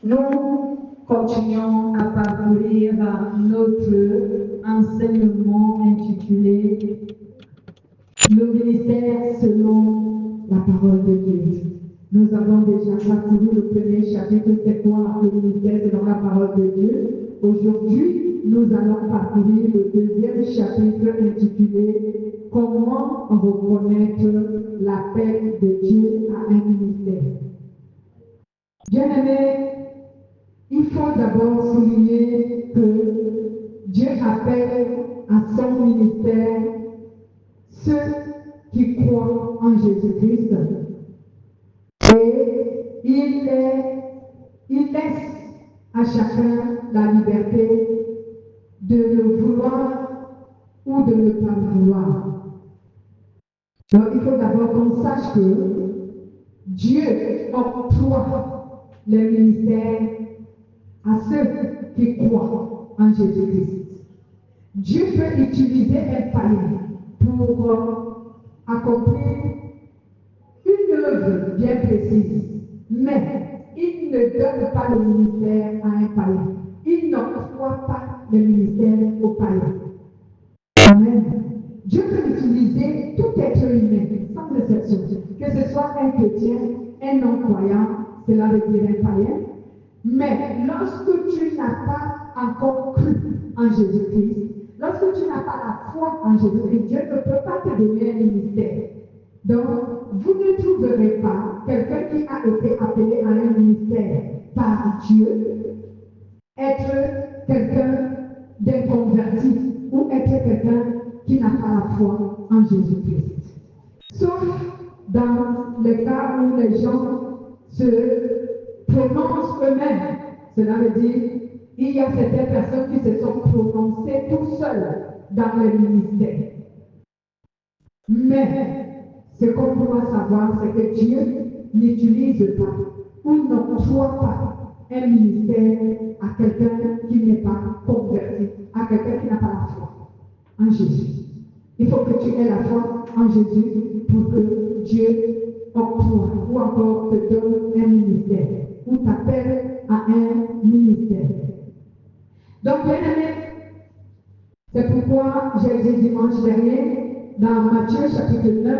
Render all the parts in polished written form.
Nous continuons à parcourir notre enseignement intitulé Le ministère selon la parole de Dieu. Nous avons déjà parcouru le premier chapitre, c'est quoi le ministère selon la parole de Dieu. Aujourd'hui, nous allons parcourir le deuxième chapitre intitulé Comment reconnaître l'appel de Dieu à un ministère. Bien-aimés, il faut d'abord souligner que Dieu appelle à son ministère ceux qui croient en Jésus-Christ et il laisse à chacun la liberté de le vouloir ou de ne pas le vouloir. Donc il faut d'abord qu'on sache que Dieu octroie le ministère à ceux qui croient en Jésus-Christ. Dieu peut utiliser un païen pour accomplir une œuvre bien précise, mais il ne donne pas le ministère à un païen. Il n'octroie pas le ministère au païen. Amen. Dieu peut utiliser tout être humain, sans exception, que ce soit un chrétien, un non-croyant, cela veut dire un païen. Mais lorsque tu n'as pas encore cru en Jésus-Christ, lorsque tu n'as pas la foi en Jésus-Christ, Dieu ne peut pas te donner un ministère. Donc, vous ne trouverez pas quelqu'un qui a été appelé à un ministère par Dieu être quelqu'un d'inconverti ou être quelqu'un qui n'a pas la foi en Jésus-Christ. Sauf dans le cas où les gens se prononcent eux-mêmes. Cela veut dire il y a certaines personnes qui se sont prononcées tout seules dans le ministère. Mais ce qu'on doit savoir, c'est que Dieu n'utilise pas ou n'octroie pas un ministère à quelqu'un qui n'est pas converti, à quelqu'un qui n'a pas la foi en Jésus. Il faut que tu aies la foi en Jésus pour que Dieu octroie ou encore te donne un ministère ou t'appelle à un ministère. Donc, bien aimé, c'est pourquoi j'ai dit dimanche dernier, dans Matthieu chapitre 9,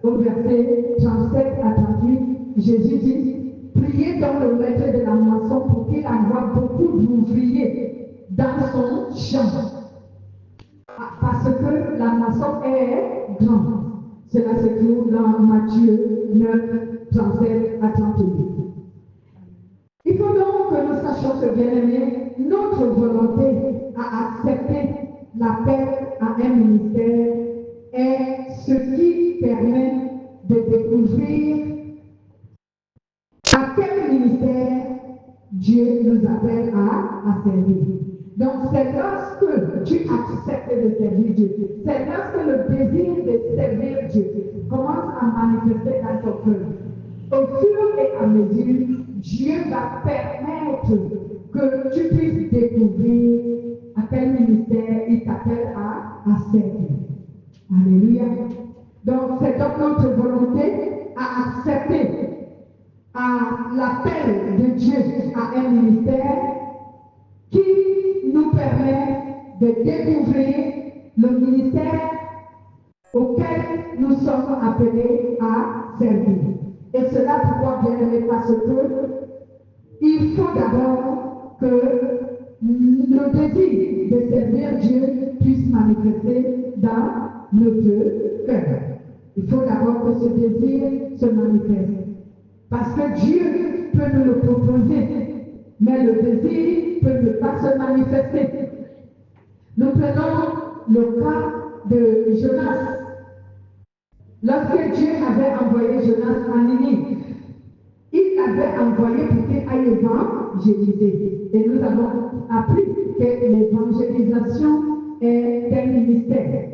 au verset 37 à 38, Jésus dit, priez donc le maître de la moisson pour qu'il envoie beaucoup d'ouvriers dans son champ. Parce que la moisson est grande. Cela se trouve dans Matthieu 9, 37 à 38. Il faut donc que nous sachions que, bien aimé, notre volonté à accepter l'appel à un ministère est ce qui permet de découvrir à quel ministère Dieu nous appelle à servir. Donc c'est lorsque tu acceptes de servir Dieu, c'est lorsque le désir de servir Dieu commence à manifester dans ton cœur. Au fur et à mesure, Dieu va permettre que tu puisses découvrir à quel ministère il t'appelle à servir. Alléluia. Donc c'est donc notre volonté à accepter à l'appel de Dieu à un ministère qui nous permet de découvrir le ministère auquel nous sommes appelés à servir. Et cela pourquoi bien aimé, parce que il faut d'abord que le désir de servir Dieu puisse manifester dans notre cœur. Il faut d'abord que ce désir se manifeste. Parce que Dieu peut nous le proposer, mais le désir peut ne pas se manifester. Nous prenons le cas de Jonas. Lorsque Dieu avait envoyé Jonas à Ninive, il l'avait envoyé pour qu'il aille évangéliser. Et nous avons appris que l'évangélisation est un ministère.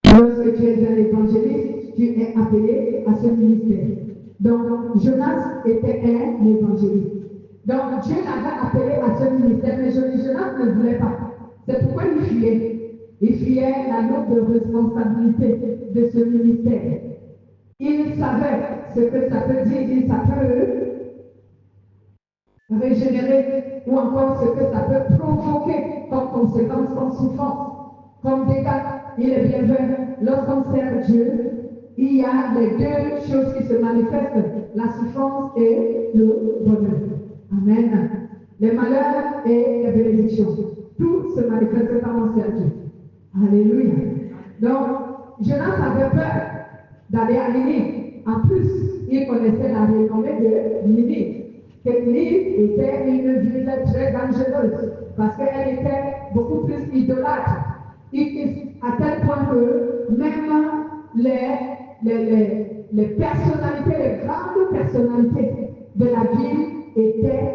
Lorsque tu es un évangéliste, tu es appelé à ce ministère. Donc, Jonas était un évangéliste. Donc, Dieu l'avait appelé à ce ministère, mais Jonas ne voulait pas. C'est pourquoi il fuyait. Il fuyait la lourde responsabilité de ce ministère. Il savait ce que ça peut dire, ça peut régénérer, ou encore ce que ça peut provoquer comme conséquence, comme souffrance, comme dégâts. Il est bien vrai, lorsqu'on sert Dieu, il y a les deux choses qui se manifestent, la souffrance et le bonheur. Amen. Les malheurs et les bénédictions. Tout se manifeste quand on sert Dieu. Alléluia. Donc, Jonas avait peur d'aller à Ninive. En plus, il connaissait la renommée de Ninive. Que Ninive était une ville très dangereuse parce qu'elle était beaucoup plus idolâtre. À tel point que même les personnalités, les grandes personnalités de la ville étaient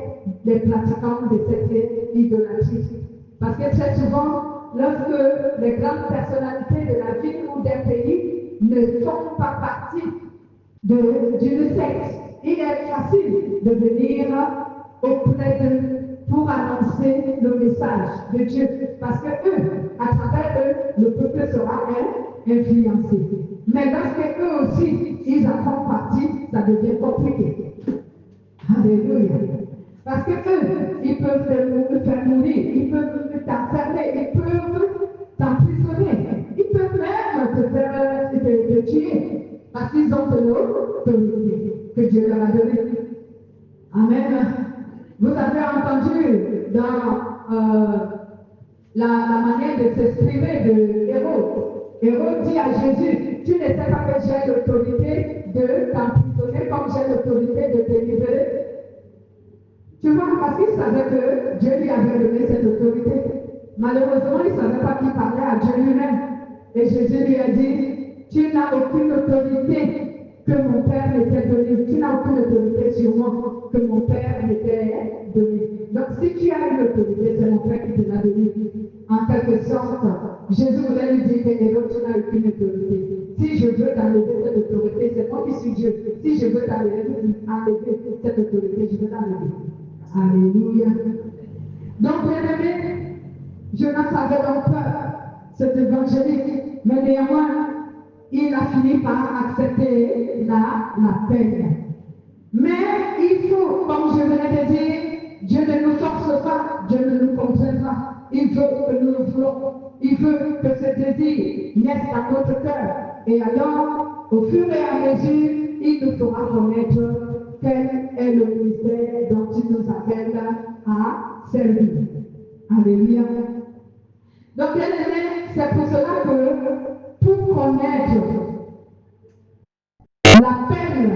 des pratiquants de cette idolâtrie. Parce que très souvent, lorsque les grandes personnalités de la ville ou d'un pays ne font pas partie d'une secte, il est facile de venir auprès d'eux pour annoncer le message de Dieu. Parce que eux, à travers eux, le peuple sera influencé. Mais lorsque eux aussi, ils en font partie, ça devient compliqué. Alléluia. Parce que eux, ils peuvent te faire mourir, ils peuvent t'enfermer, ils peuvent t'emprisonner, ils peuvent même te faire te tuer. Parce qu'ils ont de l'autorité que Dieu leur a donnée. Amen. Vous avez entendu dans la manière de s'exprimer de Hérode. Hérode dit à Jésus, tu ne sais pas que j'ai l'autorité de t'emprisonner comme j'ai l'autorité de te libérer. Tu vois, parce qu'il savait que Dieu lui avait donné cette autorité. Malheureusement, il ne savait pas qu'il parlait à Dieu lui-même. Et Jésus lui a dit, tu n'as aucune autorité que mon Père m'était donné. Tu n'as aucune autorité sur moi que mon Père m'était donné. Donc, si tu as une autorité, c'est mon Père qui te l'a donné. En quelque sorte, Jésus voulait lui dire que Hérode, tu n'as aucune autorité. Si je veux t'enlever cette autorité, c'est moi qui suis Dieu. Si je veux t'enlever cette autorité, je vais t'enlever. Alléluia. Donc, bien aimé, Jonas avait donc peur, cet évangélique, mais néanmoins, il a fini par accepter la peine. Mais il faut, comme je venais de dire, Dieu ne nous force pas, Dieu ne nous contraint pas. Il veut que nous le voulons. Il veut que ce désir naisse dans notre cœur. Et alors, au fur et à mesure, il nous fera connaître quel est le ministère dont il nous appelle à servir. Alléluia. Donc, bien aimé, c'est pour cela que pour connaître l'appel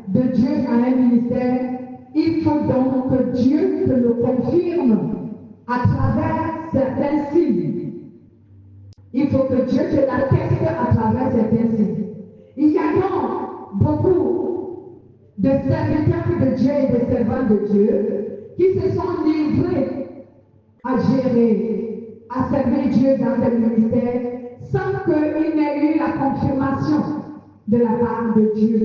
de Dieu à un ministère, il faut donc que Dieu te le confirme à travers certains signes. Il faut que Dieu te l'atteste à travers certains signes. Il y a donc beaucoup de serviteurs de Dieu et de servants de Dieu qui se sont livrés à gérer, à servir Dieu dans le ministère sans qu'il n'ait eu la confirmation de la part de Dieu.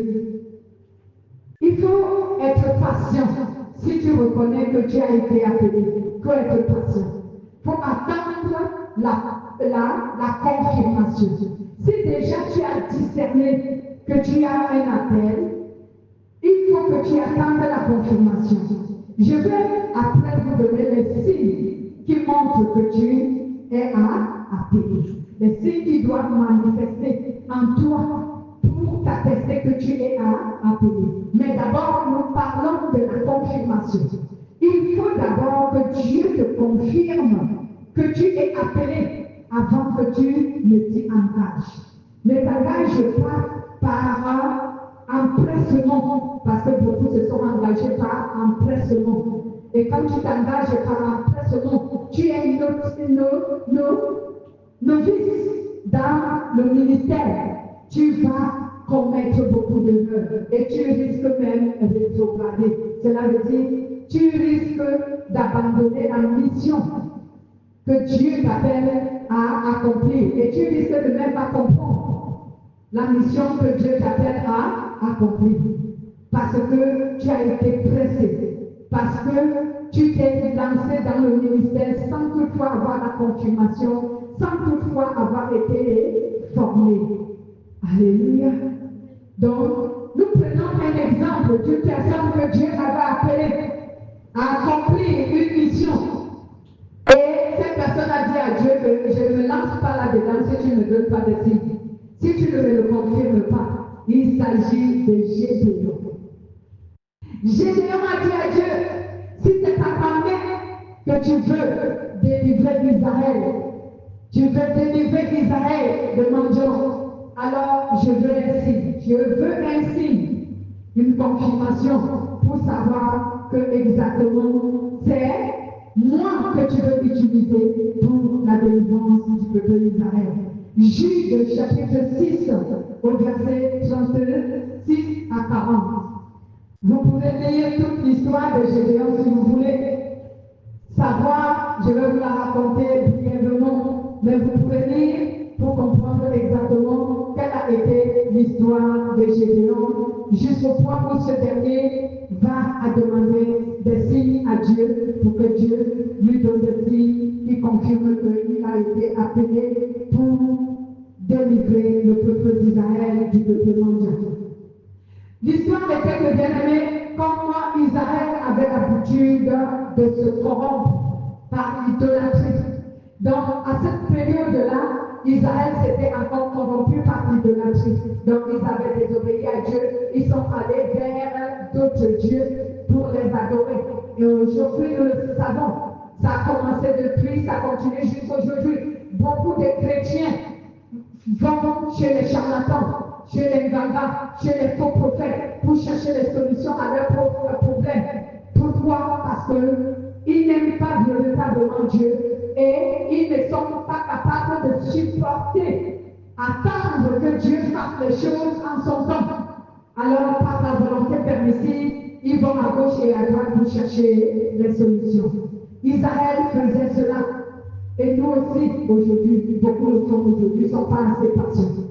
Il faut être patient. Si tu reconnais que tu as été appelé, il faut être patient. Il faut attendre la confirmation. Si déjà tu as discerné que tu as un appel, il faut que tu attendes la confirmation. Je vais après vous donner les signes qui montrent que tu es appelé. Les signes qui doivent manifester en toi pour t'attester que tu es appelé. Mais d'abord, nous parlons de la confirmation. Il faut d'abord que Dieu te confirme que tu es appelé avant que tu ne t'y engages. Ne t'engage pas par empressement, parce que beaucoup se sont engagés par empressement. Et quand tu t'engages par empressement, tu es novice dans le ministère. Tu vas commettre beaucoup d'erreurs et tu risques même de rétrograder. Cela veut dire tu risques d'abandonner la mission que Dieu t'appelle à accomplir. Et tu risques de même pas comprendre la mission que Dieu t'appelle à accomplir. Parce que tu as été pressé. Parce que tu t'es lancé dans le ministère sans toutefois avoir la confirmation, sans toutefois avoir été formé. Alléluia. Donc, nous prenons un exemple d'une personne que Dieu avait appelée a accompli une mission. Et cette personne a dit à Dieu que je ne me lance pas là-dedans si tu ne me donnes pas de signe. Si tu ne me le confirmes pas, il s'agit de Gédéon. Gédéon a dit à Dieu, si c'est à ta main que tu veux délivrer Israël, tu veux délivrer Israël de mon Dieu, alors je veux un signe. Je veux un signe, une confirmation pour savoir que exactement c'est moi que tu veux utiliser pour la délivrance du peuple d'Israël. Jude chapitre 6 au verset 36 à 40. Vous pouvez lire toute l'histoire de Gédéon si vous voulez savoir, je vais vous la raconter brièvement, mais vous pouvez lire pour comprendre exactement quelle a été l'histoire de Gédéon, jusqu'au point où ce dernier va demander des signes à Dieu pour que Dieu lui donne des signes qui confirment qu'il a été appelé pour délivrer le peuple d'Israël du peuple mondial. L'histoire était que, bien aimé, comme Israël avait l'habitude de se corrompre par l'idolâtrie. Donc, à cette période-là, Israël s'était encore corrompu par l'idolâtrie. Donc, ils avaient désobéi à Dieu. Ils sont allés vers d'autres dieux pour les adorer. Et aujourd'hui, nous le savons. Ça a commencé depuis, ça continue jusqu'aujourd'hui. Beaucoup de chrétiens vont chez les charlatans, chez les gangas, chez les faux prophètes pour chercher les solutions à leurs propres problèmes. Pourquoi? Parce qu'ils n'aiment pas véritablement Dieu et ils ne sont pas capables de supporter, attendre que Dieu fasse les choses en son temps. Alors, par la volonté permissive, ils vont à gauche et à droite pour chercher les solutions. Israël faisait cela. Et nous aussi, aujourd'hui, beaucoup le font aujourd'hui, ne sont pas assez patients.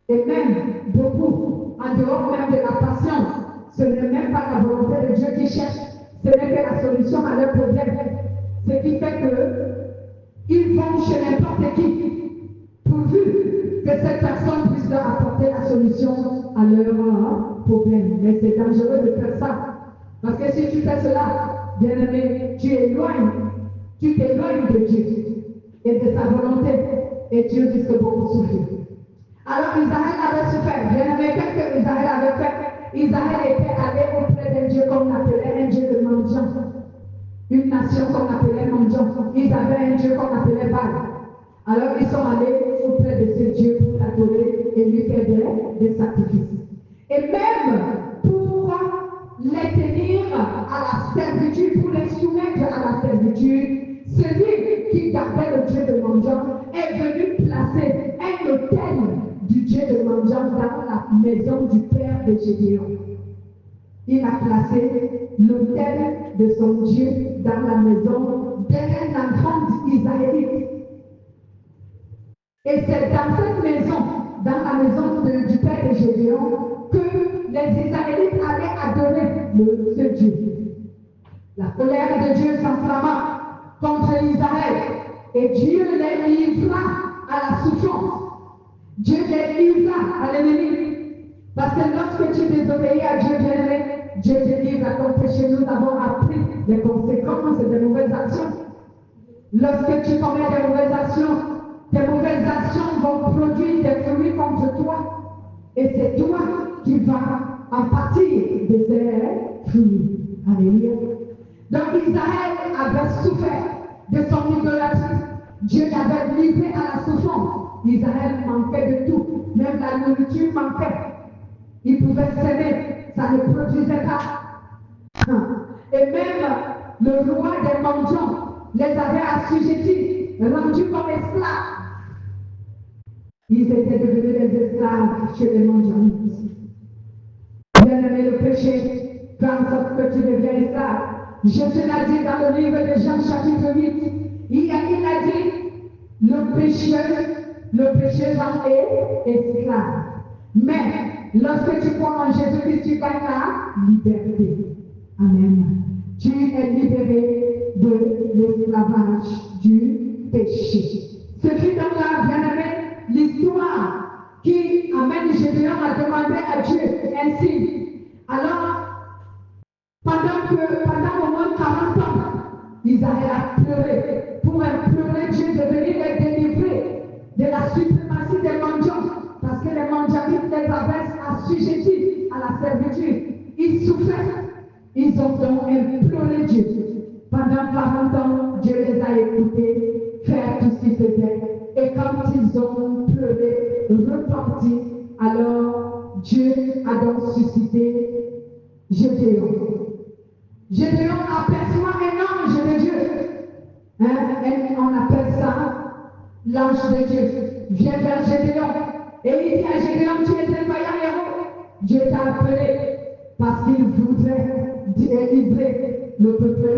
Et même, beaucoup, en dehors même de la patience, ce n'est même pas la volonté de Dieu qui cherche, ce n'est que la solution à leurs problèmes. Ce qui fait qu'ils vont chez n'importe qui, pourvu que cette personne puisse leur apporter la solution à leurs problèmes. Mais c'est dangereux de faire ça. Parce que si tu fais cela, bien aimé, tu t'éloignes de Dieu et de sa volonté, et Dieu risque beaucoup souffrir. Alors Israël avait souffert. Bien aimé, qu'est-ce que Israël avait fait? Israël était allé auprès d'un Dieu qu'on appelait un Dieu de mendiant. Une nation qu'on appelait mendiant. Ils avaient un Dieu qu'on appelait Baal. Alors ils sont allés auprès de ce Dieu pour l'adorer et lui faire des sacrifices. Et même pour les tenir à la servitude, pour les soumettre à la servitude, celui qui gardait le Dieu de mendiant est venu placer un autel du Dieu de mendiant dans la maison du père de Gédéon. Il a placé l'autel de son Dieu dans la maison d'un enfant israélite. Et c'est dans cette maison, dans la maison du père de Gédéon, que les Israélites allaient adorer ce Dieu. La colère de Dieu s'enflamma contre Israël et Dieu les livra à la souffrance. Dieu les livra à l'ennemi. Parce que lorsque tu désobéis à Dieu bien-aimé, Dieu te livre à ton péché. Nous avons appris les conséquences des mauvaises actions. Lorsque tu commets des mauvaises actions, tes mauvaises actions vont produire des fruits contre toi. Et c'est toi qui vas en pâtir de ces fruits. Alléluia. Donc Israël avait souffert de son idolâtrie. Dieu l'avait livré à la souffrance. Israël manquait de tout. Même la nourriture manquait. Il pouvait s'aimer, ça ne produisait pas. Et même le roi des mendiants les avait assujettis, rendus comme esclaves. Ils étaient devenus des esclaves chez les mendiants. Bien-aimé, le péché fait en sorte que tu deviens esclave. Je te l'ai dit dans le livre de Jean chapitre 8. Il a dit, le pécheur est esclave. Mais lorsque tu crois en Jésus-Christ, tu gagnes la liberté. Amen. Tu es libéré de l'esclavage du péché. Ce fut donc là, bien-aimé, l'histoire qui amène Gédéon à demander à Dieu ainsi. Alors, pendant au moins 40 Israël a pleuré pour implorer Dieu de venir les délivrer de la suprématie des mendiants, parce que les mendiants les avaient assujettis à la servitude. Ils souffraient. Ils ont donc imploré Dieu. Pendant 40 ans, Dieu les a écoutés faire tout ce qu'ils faisaient. Et quand ils ont pleuré, reparti, alors Dieu a donc suscité Gédéon. Gédéon aperçoit un ange de Dieu. On appelle ça l'ange de Dieu. Vient vers Gédéon. Et il dit à Gédéon, tu es un vaillant héros. Dieu t'a appelé parce qu'il voudrait délivrer le peuple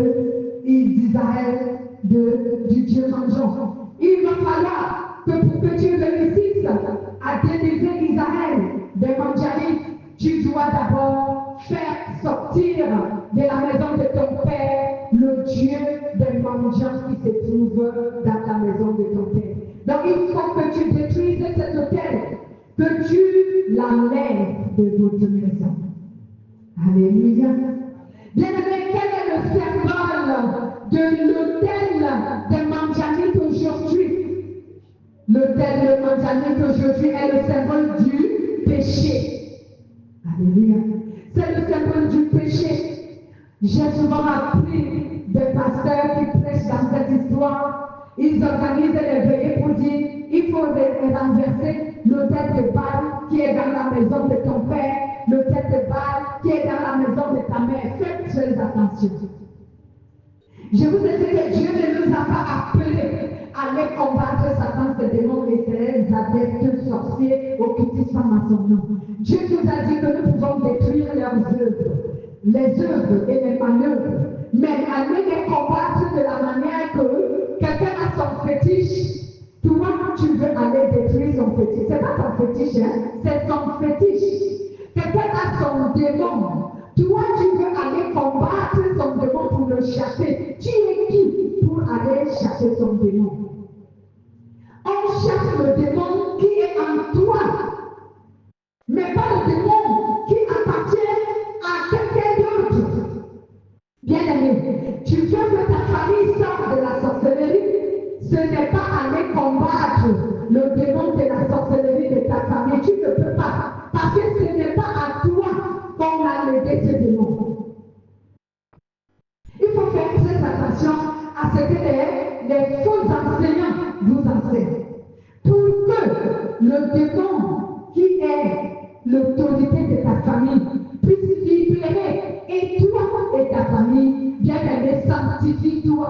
d'Israël du Dieu mangeant. Il va falloir que pour que Dieu réussisse à délivrer Israël des Mandjanites, tu dois d'abord faire sortir de la maison de ton père le Dieu des mendiants qui se trouve dans la maison de ton père. Donc il faut que tu détruises cet hôtel, que tu l'enlèves de votre maison. Alléluia. Bien-aimé, quel est le symbole de l'autel des Mandjanites aujourd'hui? L'autel de Mandjanites aujourd'hui est le symbole du péché. Alléluia. C'est le symbole du péché. J'ai souvent appris des pasteurs qui prêchent dans cette histoire. Ils organisent les veillées pour dire il faut renverser l'autel de Baal qui est dans la maison de ton père, l'autel de Baal qui est dans la maison de ta mère. Faites très attention. Je vous ai dit que Dieu ne nous a pas appelés à aller combattre Satan, ses démons, les adeptes, sorciers, occultistes, maçons. Dieu nous a dit que nous pouvons détruire leurs œuvres, les œuvres et les manœuvres, mais aller les combattre de la manière que quelqu'un a son fétiche. Toi, tu veux aller détruire son fétiche. C'est pas ton fétiche, hein? C'est son fétiche. Quelqu'un a son démon. Toi, tu veux aller combattre son démon pour le chasser. Tu es qui pour aller chasser son démon? On chasse le démon qui est en toi, mais pas le démon qui appartient à quelqu'un d'autre. Bien-aimé, tu veux que ta famille sorte de la sorcellerie? Ce n'est pas aller combattre le démon de la sorcellerie de ta famille. Tu ne peux pas. Parce que ce n'est pas à toi qu'on a légué ce démon. Il faut faire très attention à ce que les faux enseignants vous enseignent. Pour que le démon qui est l'autorité de ta famille puisse libérer et toi et ta famille, bien aimé, sanctifie-toi.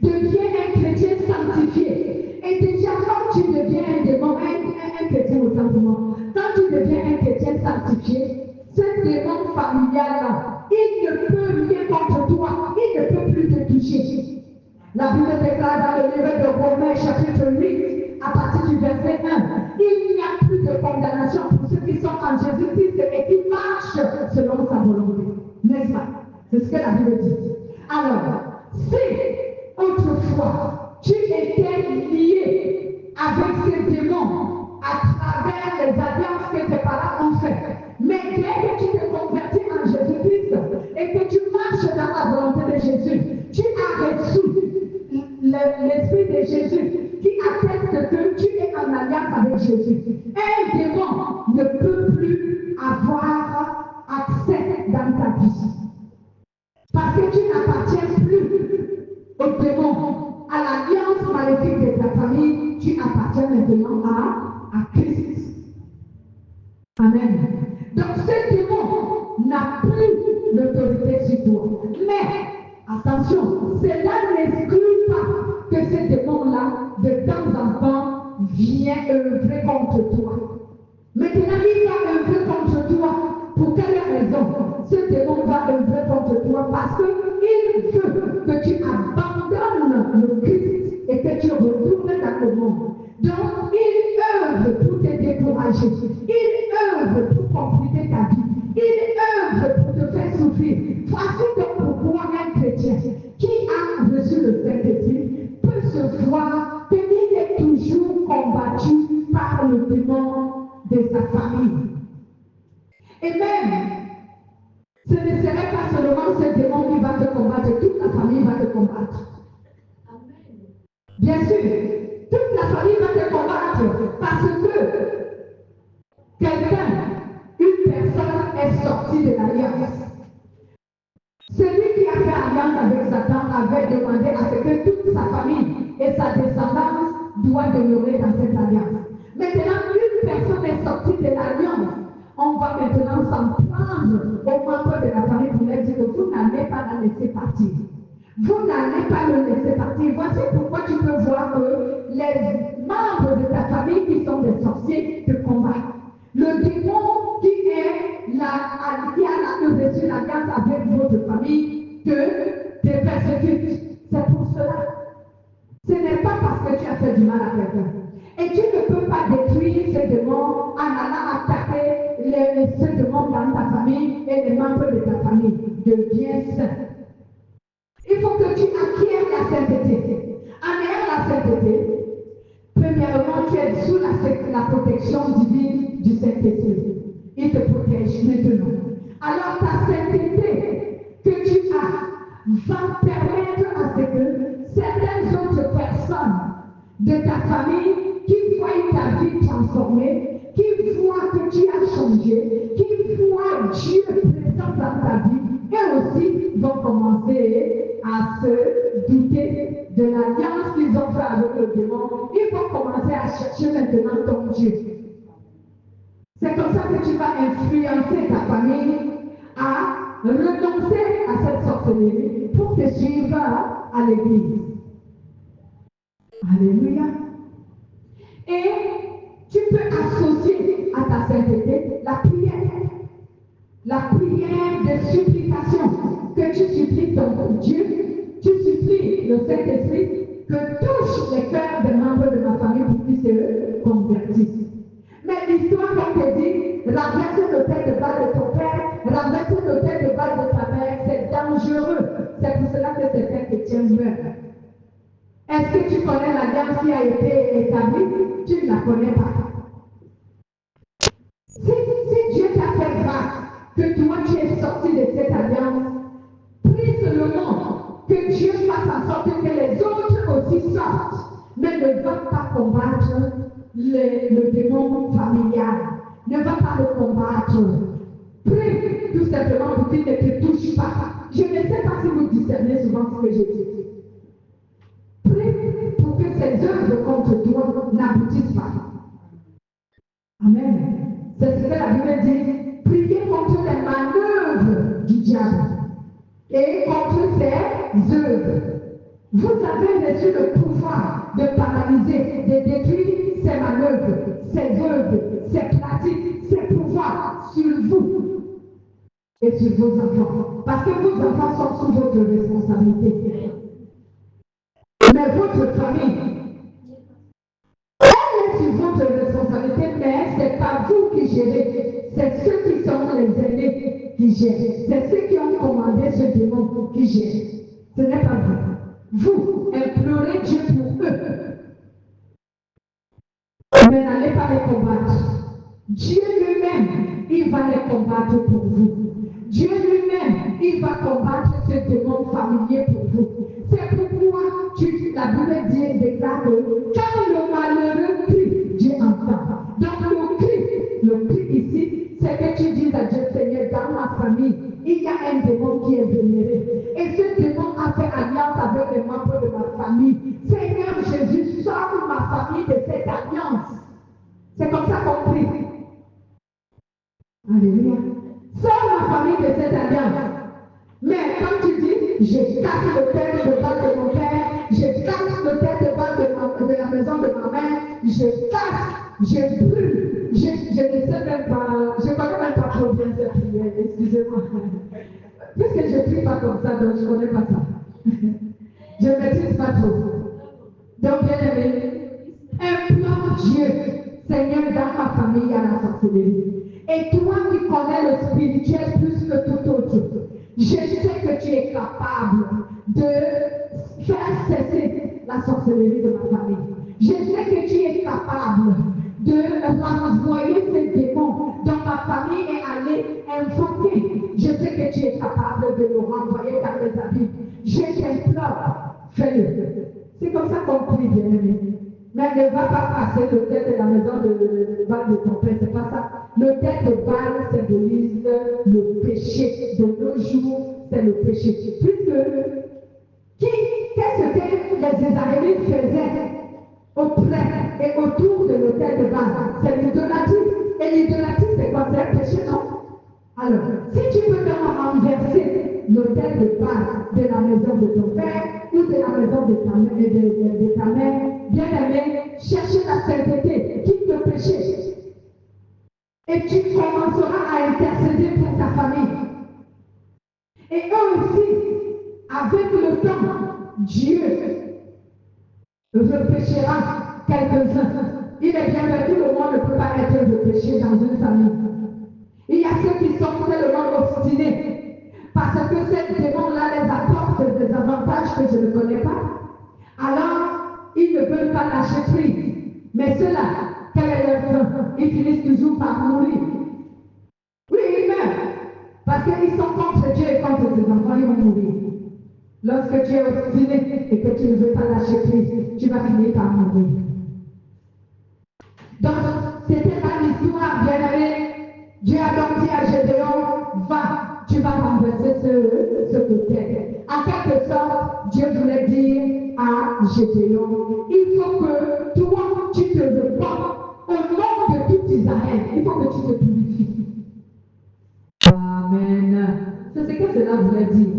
Deviens un chrétien sanctifié. Et déjà, quand tu deviens un démon, un chrétien autant pour moi, quand tu deviens un chrétien sanctifié, ce démon familial-là, il ne peut rien contre toi, il ne peut plus te toucher. La Bible déclare dans le livre de Romains, chapitre 8, à partir du verset 1, il n'y a plus de condamnation pour ceux qui sont en Jésus-Christ et qui marchent selon sa volonté. N'est-ce pas? C'est ce que la Bible dit. Alors, si autrefois, tu étais lié avec ces démons à travers les alliances que tes parents ont faites. Mais dès que tu te convertis en Jésus-Christ et que tu marches dans la volonté de Jésus, tu as reçu l'Esprit de Jésus qui atteste que tu es en alliance avec Jésus. Un démon ne peut plus avoir accès dans ta vie. Parce que tu n'appartiens plus au démon, à l'alliance maléfique de ta famille, tu appartiens maintenant à Christ. Amen. Donc ce démon n'a plus l'autorité sur toi. Mais, attention, cela n'exclut pas que ce démon-là, de temps en temps, vient œuvrer contre toi. Maintenant, il va œuvrer contre toi. Pour quelle raison? Ce démon va œuvrer contre toi parce qu'il veut que tu abandonnes le Christ et que tu retournes dans le monde. Donc, il œuvre pour te décourager. Il œuvre pour compliquer ta vie. Il œuvre pour te faire souffrir. Voici donc pourquoi un chrétien qui a reçu le Saint-Esprit peut se voir qu'il est toujours combattu par le démon de sa famille. Et même, ce ne serait pas seulement ce démon qui va te combattre, toute la famille va te combattre. alliance avec Satan avait demandé à ce que toute sa famille et sa descendance doivent demeurer dans cette alliance. Maintenant, une personne est sortie de l'alliance. On va maintenant s'en prendre aux membres de la famille pour leur dire que vous n'allez pas la laisser partir. Vous n'allez pas le laisser partir. Voici pourquoi tu peux voir que les membres de ta famille qui sont des sorciers te combattent. Le démon qui a reçu l'alliance avec votre famille te persécute. C'est pour cela. Ce n'est pas parce que tu as fait du mal à quelqu'un. Et tu ne peux pas détruire ce démon en allant attaquer ce démon dans ta famille et les membres de ta famille. Deviens saint. Il faut que tu acquières la sainteté. En ayant la sainteté, premièrement, tu es sous la protection divine du Saint-Esprit. Il te protège maintenant. Alors ta sainteté que tu as va permettre à ce que certaines autres personnes de ta famille qui voient ta vie transformée, qui voient que tu as changé, qui voient Dieu présent dans ta vie, et aussi vont commencer à se douter de l'alliance qu'ils ont fait avec le démon. Ils vont commencer à chercher maintenant ton Dieu. C'est comme ça que tu vas influencer ta famille à renoncer à cette sorcellerie pour te suivre à l'église. Alléluia. Et tu peux associer à ta sainteté la prière. La prière de supplication que tu supplies ton Dieu, tu supplies le Saint-Esprit que touche les cœurs des membres de ma famille pour qu'ils se convertissent. Mais l'histoire, comme te dit, renverser le tête de balle de ton père, renverser le tête de balle de ta mère, c'est dangereux. C'est pour cela que certains chrétiens meurent. Est-ce que tu connais l'alliance qui a été établie? Tu ne la connais pas. Si Dieu t'a fait grâce, que toi tu es sorti de cette alliance, prie seulement que Dieu fasse en sorte que les autres aussi sortent, mais ne va pas combattre le démon familial, ne va pas le combattre. Prie tout simplement pour qu'il ne te touche pas. Je ne sais pas si vous discernez souvent ce que je dis. Prie pour que ces œuvres contre toi n'aboutissent pas. Amen. C'est ce que la Bible dit. Priez contre les manœuvres du diable et contre ses œuvres. Vous avez reçu le pouvoir de paralyser, de détruire ses manœuvres, ses œuvres, ses pratiques, ses pouvoirs sur vous et sur vos enfants. Parce que vos enfants sont sous votre responsabilité. Mais votre famille, elle est sur votre responsabilité, mais ce n'est pas vous qui gérez. C'est ceux qui sont les aînés qui gèrent. C'est ceux qui ont commandé ce démon qui gèrent. Ce n'est pas vous. Vous, implorez Dieu pour eux. Mais n'allez pas les combattre. Dieu lui-même, il va les combattre pour vous. Dieu lui-même, il va combattre ce démon familier pour vous. C'est pourquoi la Bible dit et déclare que quand le malheureux crie, Dieu entend. Donc le cri ici, c'est que tu dis à Dieu, Seigneur, dans ma famille, il y a un démon qui est vénéré. Et ce démon a fait alliance avec les membres de ma famille. Seigneur Jésus, sors ma famille de cette alliance. C'est comme ça qu'on prie. Alléluia. Sors ma famille de cette alliance. Mais quand tu dis, je casse le tête de balle de mon père, je casse le tête de balle de la maison de ma mère, je casse, je brûle, je ne sais même pas, je ne connais même pas trop bien cette prière, excusez-moi. Puisque je ne prie pas comme ça, donc je ne connais pas ça. Je ne maîtrise pas trop. Donc, bien aimé, implore Dieu, Seigneur, dans ma famille, il y a la sorcellerie. Et toi qui connais le spirituel plus que tout autre, je sais que tu es capable de faire cesser la sorcellerie de ma famille. Je sais que tu es capable de renvoyer ces démons dont ma famille est allée invoquer. Je sais que tu es capable de le renvoyer dans les habits. Je t'implore, fais-le. C'est comme ça qu'on prie, bien aimé. Mais ne va pas passer le tête de la maison de balle de ton père, c'est pas ça. Le tête de balle symbolise le péché. De nos jours, c'est le péché. Puisque Et l'idolâtrie, c'est quoi? C'est un péché, non? Alors, si tu peux donc renverser l'autel de Pâques de la maison de ton père ou de la maison de ta mère, bien aimé, chercher la sainteté, quitte le péché. Et tu commenceras à intercéder pour ta famille. Et eux aussi, avec le temps, Dieu repêchera quelques-uns. Il est bien vrai, tout le monde ne peut pas être repêché dans une famille. Il y a ceux qui sont tellement obstinés parce que ces démons-là les apportent des avantages que je ne connais pas. Alors, ils ne veulent pas lâcher prise. Mais ceux-là, quel est leur fin? Ils finissent toujours par mourir. Oui, ils meurent. Parce qu'ils sont contre Dieu et contre ses enfants, ils vont mourir. Lorsque tu es obstiné et que tu ne veux pas lâcher prise, tu vas finir par mourir. Donc, c'était pas l'histoire, bien aimé. Dieu a donc dit à Gédéon, va, tu vas renverser ce côté. En quelque sorte, Dieu voulait dire à Gédéon, il faut que toi, tu te répands au nom de tout Israël. Il faut que tu te purifies. Amen. C'est ce que cela voulait dire.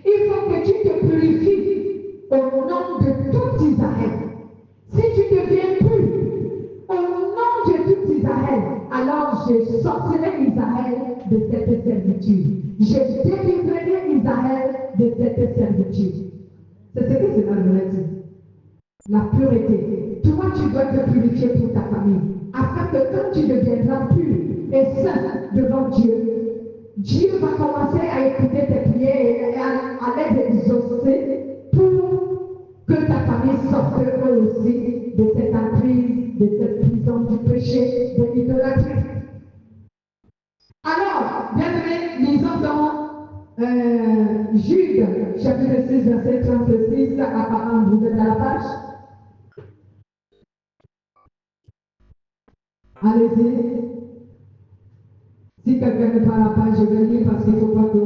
Il faut que tu te purifies au nom de tout Israël. Si tu deviens pur au nom de tout Israël, alors je sortirai Israël de cette servitude. Je délivrerai Israël de cette servitude. C'est ce que cela voulait dire. La pureté. Toi, tu dois te purifier pour ta famille. Afin que quand tu deviendras pur et saint devant Dieu, Dieu va commencer à écouter tes prières et à les exaucer pour que ta famille sorte aussi de cette emprise, de cette prison du péché, de l'idolâtrie. Alors, bien aimé, lisons dans Jude, chapitre 6, verset 36, apparemment vous êtes à la page. Allez-y. Si quelqu'un n'est pas à la page, je vais lire parce qu'il ne faut pas que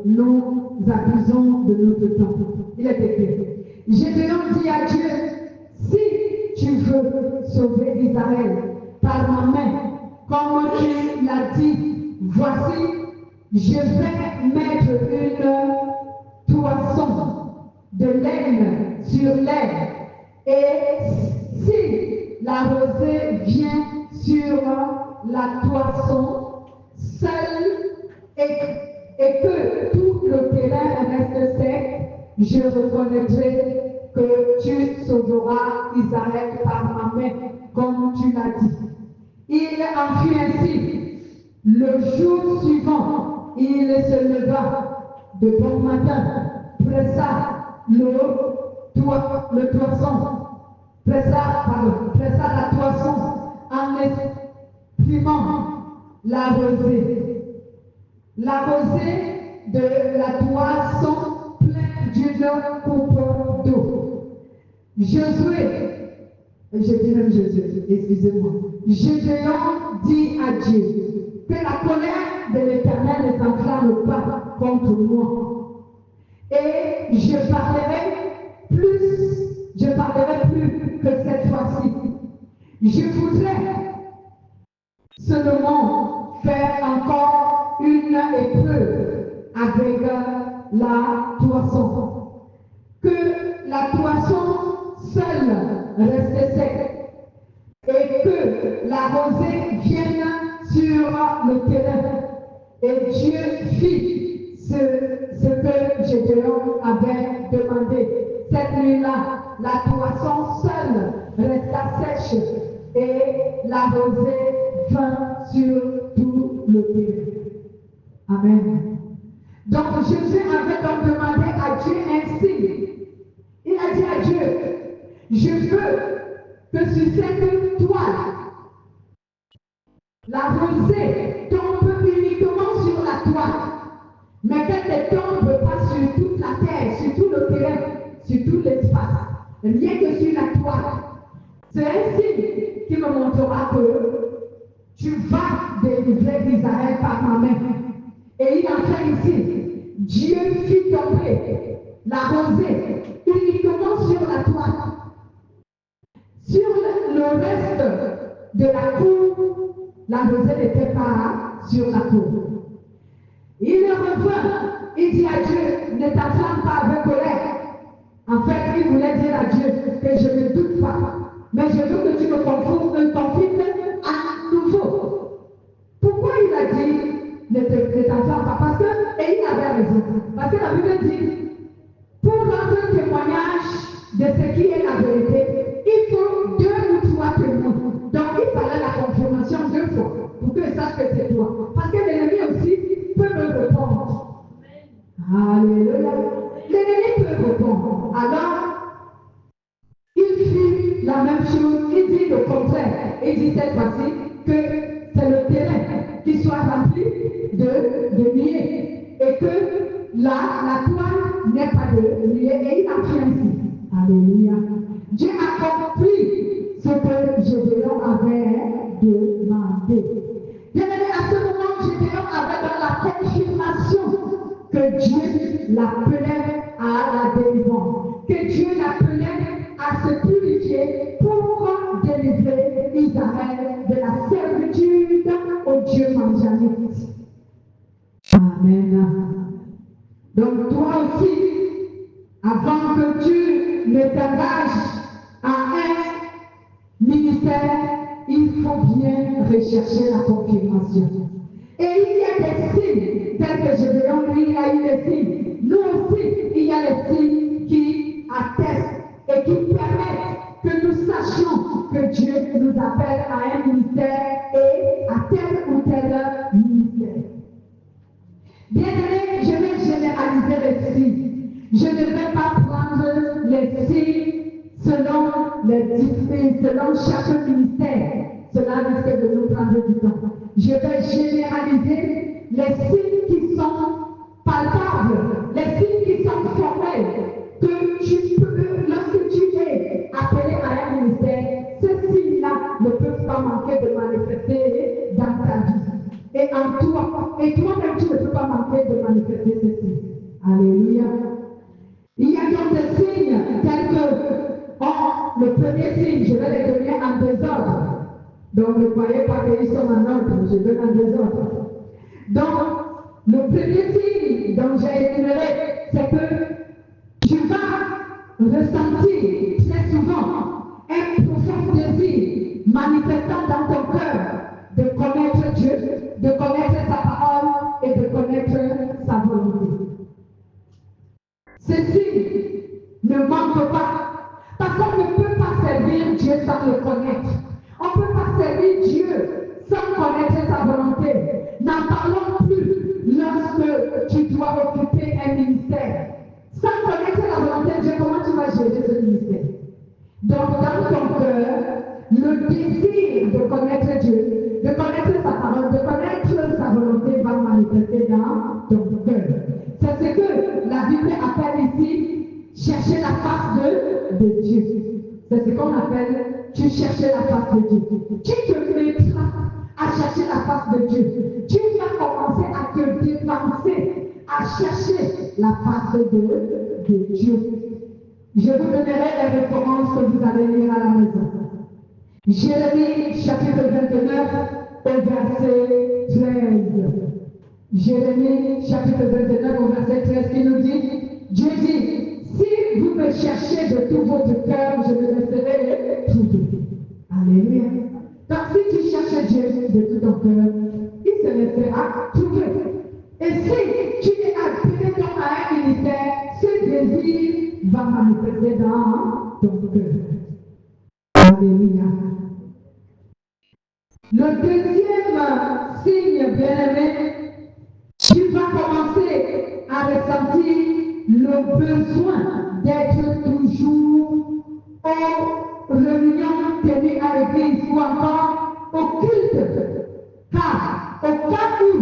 nous abusons de notre temps. Il est écrit. Gédéon dit à Dieu, si tu veux sauver Israël par ma main, comme tu l'as dit, voici, je vais mettre une toison de laine sur l'air. Et si la rosée vient sur la toison, seul et que tout le terrain reste sec, je reconnaîtrai que tu sauveras Israël par ma main, comme tu l'as dit. Il en fut ainsi. Le jour suivant, il se leva de bon matin, pressa pressa la toison en exprimant la rosée. La rosée de la toison pleine d'une coupe d'eau. Josué, je dis même Jésus, excusez-moi. Gédéon dit à Dieu que la colère de l'Éternel ne s'enflamme pas contre moi. Et je parlerai plus que cette fois-ci. Je voudrais seulement faire encore une épreuve avec la toison. Que la toison seule reste sec et que la rosée vienne sur le terrain. Et Dieu fit ce que Gédéon avait demandé. Cette nuit-là, la toison seule resta sèche et la rosée vint sur tout le terrain. Amen. Donc Jésus avait donc demandé à Dieu ainsi. Il a dit à Dieu, je veux que sur cette toile, la rosée tombe uniquement sur la toile, mais qu'elle ne tombe pas sur toute la terre, sur tout le terrain, sur tout l'espace, rien que sur la toile. C'est un signe qui me montrera que tu vas délivrer Israël par ma main. Et il en fait ici, Dieu fit tomber la rosée uniquement sur la toile. Sur le reste de la cour, la rosée n'était pas sur la peau. Il revint, il dit à Dieu, ne t'enflamme pas avec colère. En fait, il voulait dire à Dieu que je ne doute pas, mais je veux que tu me confirmes à nouveau. Pourquoi il a dit ne t'enflamme pas? Parce que, et il avait raison, parce que la Bible dit, pour rendre témoignage de ce qui est la vérité, il faut 2 ou 3 témoins. Donc il fallait la confirmation 2 fois pour que je sache que c'est toi. Parce que l'ennemi aussi peut me répondre. Alléluia. L'ennemi peut répondre. Alors, il fit la même chose, il dit le contraire. Il dit cette fois-ci que c'est le terrain qui soit rempli de nuées et que la toile n'est pas de nuées et il a fait ainsi. Alléluia. Dieu a compris ce que Gédéon avait demandé. Bien-aimé, à ce moment, Gédéon avait dans la confirmation que Dieu l'appelait à la délivrance, que Dieu l'appelait à se purifier pour délivrer Israël de la servitude au Dieu manjanite. Amen. Donc toi aussi, avant que tu ne t'engages à un ministère, il faut bien rechercher la confirmation. Et il y a des signes, tel que je vais en lui, il y a eu des signes. Nous aussi, il y a des signes qui attestent et qui permettent que nous sachions que Dieu nous appelle à un ministère et à tel ou tel ministère. Bien aimé, je vais généraliser les signes. Je ne vais pas prendre les signes selon chaque ministère. Cela risque de nous prendre du temps. Je vais généraliser les signes qui sont palpables, les signes qui sont formels, que tu peux, lorsque tu es appelé à un ministère, ces signes-là ne peuvent pas manquer de manifester dans ta vie. Et en toi, et toi-même, tu ne peux pas manquer de manifester ces signes. Alléluia. Il y a donc des signes tels que, le premier signe, je vais les donner en désordre. Donc ne croyez pas qu'ils sont en ordre, je donne en désordre. Donc, le premier signe dont j'ai énuméré, c'est que tu vas ressentir très souvent un profond désir manifestant dans ton cœur de connaître Dieu, de connaître sa parole et de connaître sa volonté. Ceci ne manque pas, parce qu'on ne peut pas servir Dieu sans le connaître. On ne peut pas servir Dieu sans connaître sa volonté. N'en parlons plus lorsque tu dois occuper un ministère. Sans connaître la volonté de Dieu, comment tu vas gérer ce ministère? Donc dans ton cœur, le désir de connaître Dieu, de connaître sa parole, de connaître sa volonté va manifester dans ton cœur. C'est ce que la Bible appelle ici chercher la face de Dieu. C'est ce qu'on appelle tu chercher la face de Dieu. Tu te mettras à chercher la face de Dieu. Tu vas commencer à te dépenser, à chercher la face de Dieu. Je vous donnerai les références que vous allez lire à la maison. Jérémie chapitre 29 au verset 13. Jérémie chapitre 29 au verset 13 qui nous dit, Dieu dit, si vous me cherchez de tout votre cœur, je me laisserai trouver. Alléluia. Donc si tu cherches Dieu de tout ton cœur, il se laissera trouver. Et si tu es appelé dans un ministère, ce désir va manifester dans ton cœur. Alléluia. Le deuxième signe, bien-aimé, tu vas commencer à ressentir le besoin d'être toujours aux réunions tenues à l'église ou encore au culte. Car au cas où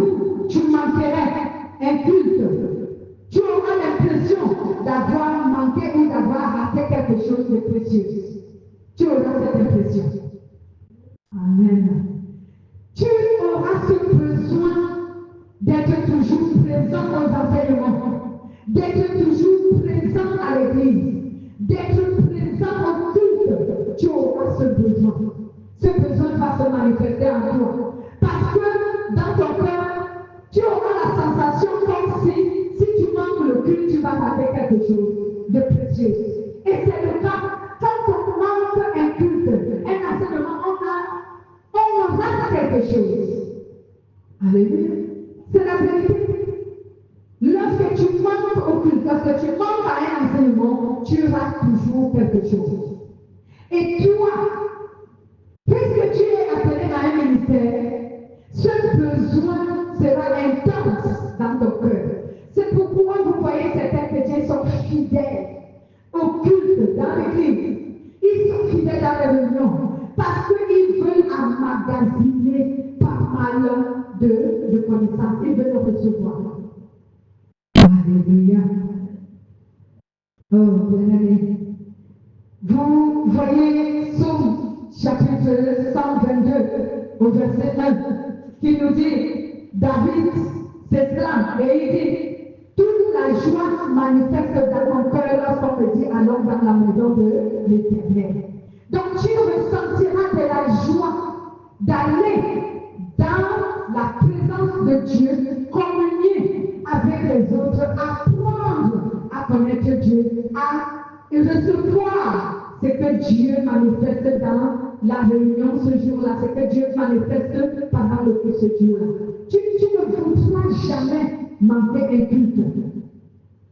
tu manquerais un culte, tu auras l'impression d'avoir manqué ou d'avoir raté quelque chose de précieux. Tu auras cette impression. Amen. Tu auras ce besoin d'être toujours présent aux enseignements, d'être toujours présent à l'église, d'être présent au culte. Tu auras ce besoin. Ce besoin va se manifester en toi. de précieux. Et c'est le cas quand on manque un culte, un enseignement, on rate quelque chose. Alléluia. C'est la vérité. Lorsque tu manques au culte, lorsque tu manques à un enseignement, tu rates toujours quelque chose. Et toi, puisque tu es appelé à un ministère, ce besoin sera intense dans ton cœur. C'est pourquoi vous voyez certains chrétiens sont fidèles au culte dans l'église. Ils sont fidèles dans les réunions parce qu'ils veulent emmagasiner pas mal de connaissances. Ils veulent le recevoir. Alléluia. Oh, bien-aimé. Vous voyez Psaume chapitre 122 au verset 1 qui nous dit, David s'exclame et il dit, toute la joie manifeste dans mon cœur lorsqu'on me dit allons dans la maison de l'Éternel. Donc tu ressentiras de la joie d'aller dans la présence de Dieu, communier avec les autres, apprendre à connaître Dieu, à recevoir ce que Dieu manifeste dans la réunion ce jour-là, ce que Dieu manifeste pendant le feu ce jour-là. Tu ne voudras jamais manquer un culte.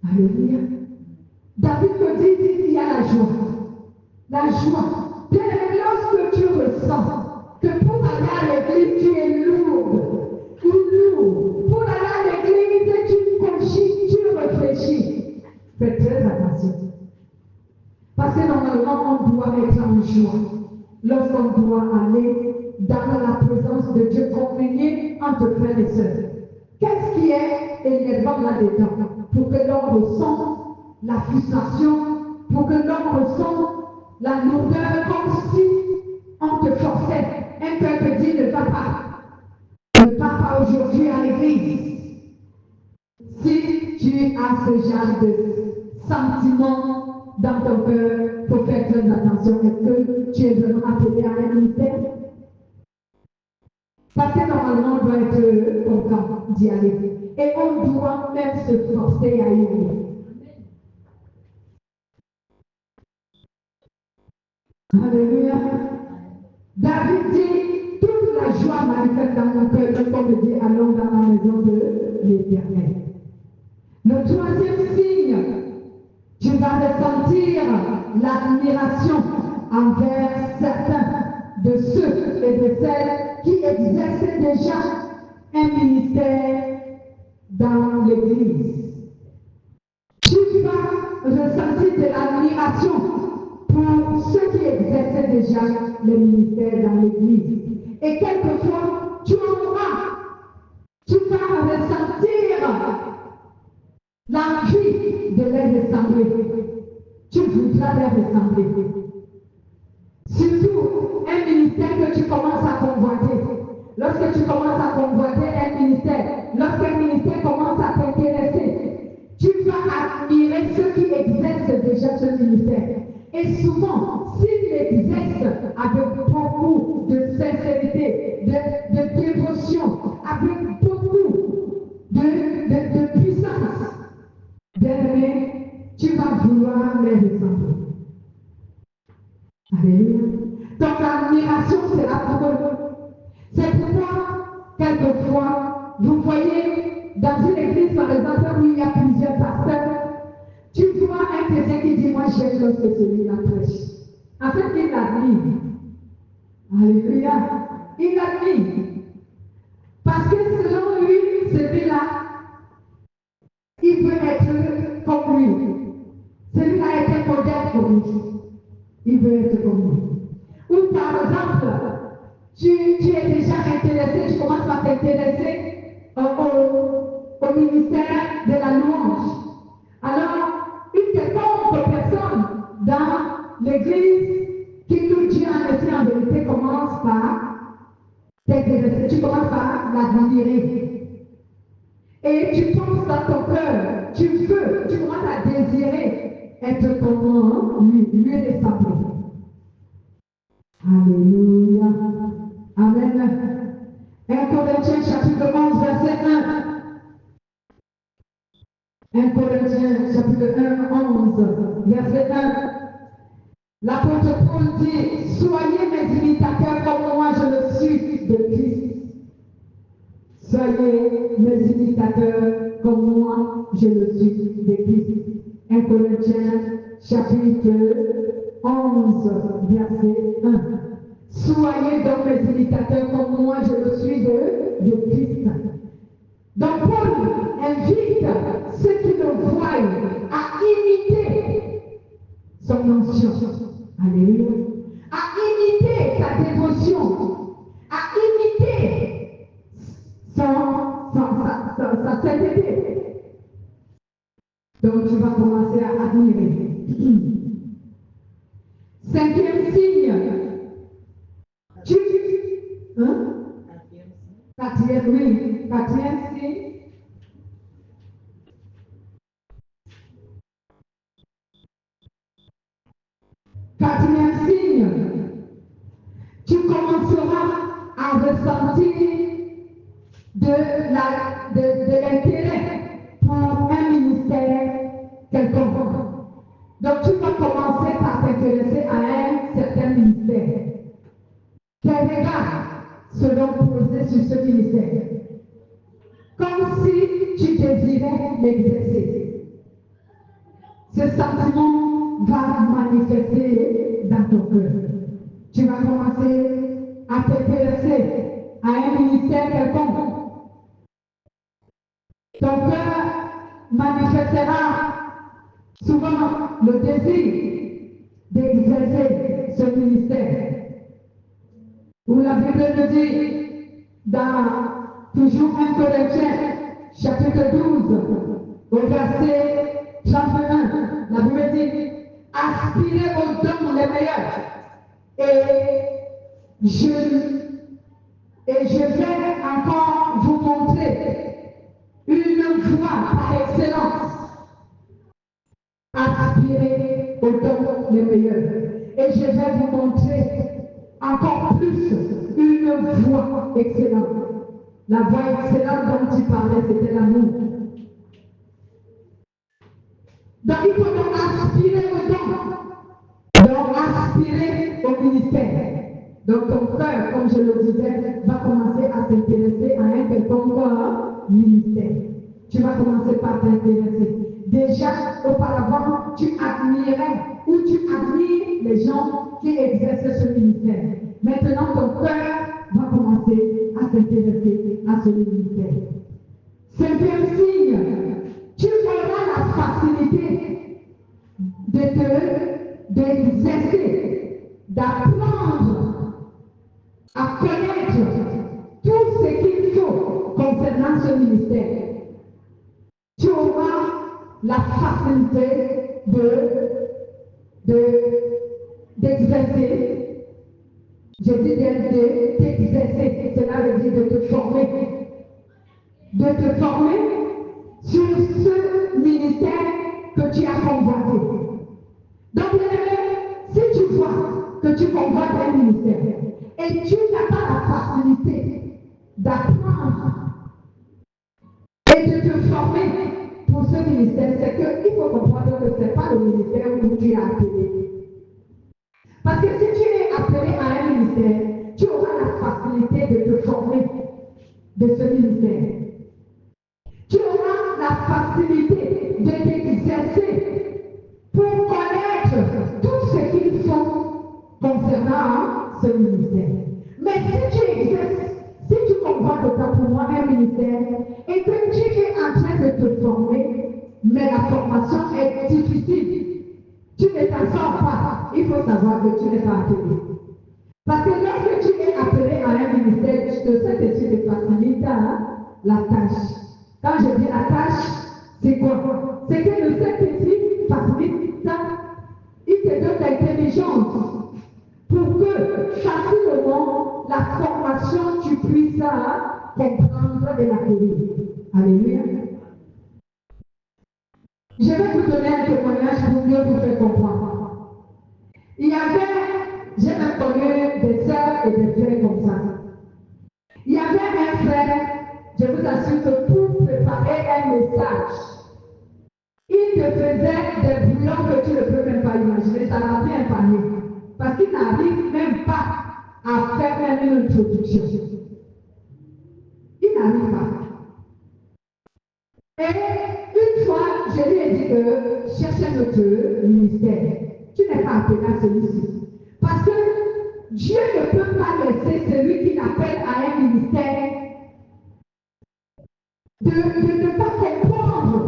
Alléluia. David me dit, il y a la joie. La joie. Lorsque tu ressens que pour aller à l'église, tu es lourd ou lourd. Pour aller à l'église, tu cogites, tu réfléchis. Fais très attention. Parce que normalement, on doit être en joie. Lorsqu'on doit aller dans la présence de Dieu, communier entre frères et sœurs. Qu'est-ce qui est énervant là-dedans? Pour que l'on ressente la frustration, pour que l'on ressente la lourdeur, comme si on te forçait. Un cœur te dit ne va pas. Ne va pas aujourd'hui à l'église. Si tu as ce genre de sentiment dans ton cœur, il faut faire très attention. Est-ce que tu es vraiment appelé à un ministère? Parce que normalement, on doit être content d'y aller. Et on doit même se forcer à y aller. Alléluia. David dit, toute la joie manifeste dans mon cœur, comme on dit, allons dans la maison de l'Éternel. Le troisième signe, tu vas ressentir l'admiration envers certains de ceux et de celles qui exercent déjà un ministère dans l'Église. Tu vas ressentir de l'admiration pour ceux qui exercent déjà le ministère dans l'Église. Et quelquefois, tu vas ressentir l'envie de les ressembler. Tu voudras les ressembler. Surtout un ministère que tu commences à convoiter. Lorsque tu commences à convoiter un ministère, lorsqu'un ministère commence à t'intéresser, tu vas admirer ceux qui exercent déjà ce ministère. Et souvent, s'ils exercent avec beaucoup de sincérité, de dévotion, avec beaucoup de puissance, bien-aimé, tu vas vouloir les ressembler. Alléluia. Donc l'admiration sera pour eux. C'est pourquoi, quelquefois, vous voyez, dans une église, par exemple, où il y a plusieurs pasteurs, tu vois un chrétien qui dit, moi j'aime lorsque celui-là prêche. En fait, il l'admire. Alléluia. Il l'admire. Parce que selon lui, celui-là, il veut être comme lui. Celui-là est un modèle pour lui. Il veut être comme lui. Ou par exemple, tu es déjà intéressé, tu commences à t'intéresser au ministère de la louange. Alors, une quelconque personne dans l'église qui loue Dieu en vérité commence par t'intéresser, tu commences par l'admirer. Et tu penses dans ton cœur, tu commences à désirer être comme lui ressembler. Alléluia. Amen. 1 Corinthiens chapitre 11, verset 1. 1 Corinthiens chapitre 1, 11. verset 1. L'apôtre Paul dit, soyez mes imitateurs comme moi je le suis de Christ. Soyez mes imitateurs comme moi je le suis de Christ. 1 Corinthiens chapitre 11, verset 1. Soyez donc mes imitateurs comme moi je le suis de Christ. Donc Paul invite ceux qui le voient à imiter son onction. Alléluia. À imiter sa dévotion. À imiter sa sainteté. Donc tu vas commencer à admirer. Cinquième signe. Quatrième signe. Quatrième signe, tu commenceras à ressentir de l'intérêt pour un ministère quelconque. Donc tu vas commencer par t'intéresser à un certain ministère. Tes regards seront posés sur ce ministère. Comme si tu désirais l'exercer. Ce sentiment va manifester dans ton cœur. Tu vas commencer à t'intéresser à un ministère quelconque. Ton cœur manifestera souvent le désir d'exercer ce ministère. Où la Bible nous dit, dans toujours 1 Corinthiens, chapitre 12, au verset 31, la Bible dit, aspirez aux dons les meilleurs. Et je vais encore vous montrer une voie par excellence. Aspirez aux dons les meilleurs. Et je vais vous montrer encore plus une voie excellente. La voie excellente dont tu parlais, c'était l'amour. Donc il faut donc aspirer au don. Donc aspirer au ministère. Donc ton cœur, comme je le disais, va commencer à s'intéresser à un quelconque ministère. Tu vas commencer par t'intéresser. Déjà, auparavant, tu admirais ou tu admires les gens qui exercent ce ministère. Maintenant, ton cœur va commencer à s'intéresser à ce ministère. Cinquième signe, tu auras la facilité d'exercer, d'apprendre à connaître tout ce qu'il faut concernant ce ministère. Tu auras la facilité d'exercer. Je dis d'exercer, cela veut dire de te former. De te former sur ce ministère que tu as convoité. Donc, si tu vois que tu convoites un ministère et tu n'as pas la facilité d'apprendre et de te former pour ce ministère, c'est qu'il faut comprendre que ce n'est pas le ministère où tu es appelé. Parce que si tu es appelé à un ministère, tu auras la facilité de te former de ce ministère. Tu auras la facilité de t'exercer pour connaître tout ce qu'il faut concernant ce ministère. Mais si tu exerces, si tu convoites autant pour moi un ministère et que tu es en train de te former, mais la formation est difficile, tu ne t'en sors pas, il faut savoir que tu n'es pas appelé. Parce que lorsque tu es appelé à un ministère, je te sais que tu te facilites la tâche. Quand je dis la tâche, c'est quoi? C'est que le Saint-Esprit facilite ça. Il te donne l'intelligence pour que facilement la formation, tu puisses comprendre et l'acquérir. Alléluia. Je vais vous donner un témoignage pour mieux vous faire comprendre. Il y avait, j'ai même connu des sœurs et des frères comme ça. Il y avait un frère, je vous assure que pour préparer un message, il te faisait des bouillons que tu ne peux parce qu'il n'arrive même pas à faire même une introduction. Il n'arrive pas. Et une fois, je lui ai dit que cherche un autre ministère. Tu n'es pas appelé à celui-ci. Parce que Dieu ne peut pas laisser celui qui l'appelle à un ministère de ne pas comprendre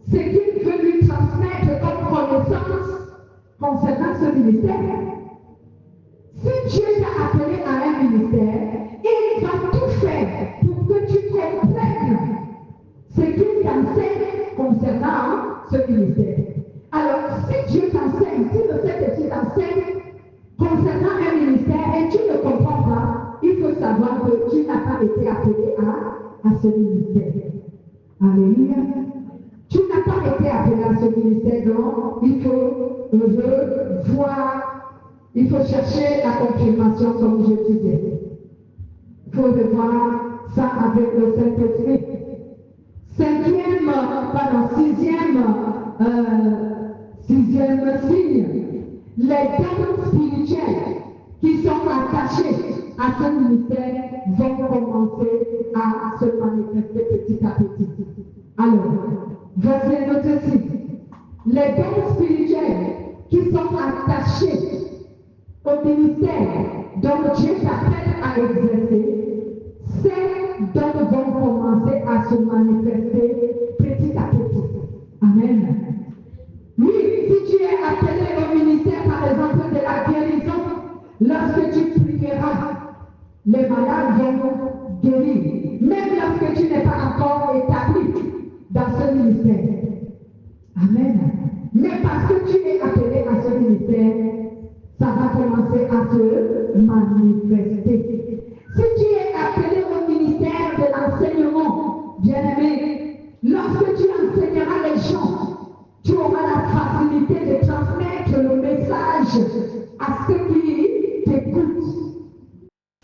ce qu'il veut lui transmettre comme connaissance concernant ce ministère. Si Dieu t'a appelé à un ministère, il va tout faire pour que tu comprennes ce qu'il t'enseigne concernant ce ministère. Alors, si Dieu t'enseigne, si le Saint-Esprit t'enseigne concernant un ministère et tu ne comprends pas, il faut savoir que tu n'as pas été appelé à ce ministère. Alléluia. Tu n'as pas été appelé à ce ministère, donc il faut voir, il faut chercher la confirmation comme je disais. Il faut revoir ça avec le Saint-Esprit. Sixième signe, les dons spirituels qui sont attachés à ce ministère vont commencer à se manifester petit à petit. Alors, voici notre signe. Les dons spirituels qui sont attachés au ministère dont Dieu t'appelle à exercer, ces dons vont commencer à se manifester petit à petit. Amen. Oui, si tu es appelé au ministère, par exemple, de la guérison, lorsque tu prieras, les malades vont guérir, même lorsque tu n'es pas encore établi dans ce ministère. Amen. Mais parce que tu es appelé à ce ministère, ça va commencer à se manifester. Si tu es appelé au ministère de l'enseignement, bien-aimé, lorsque tu enseigneras les gens, tu auras la facilité de transmettre le message à ceux qui t'écoutent.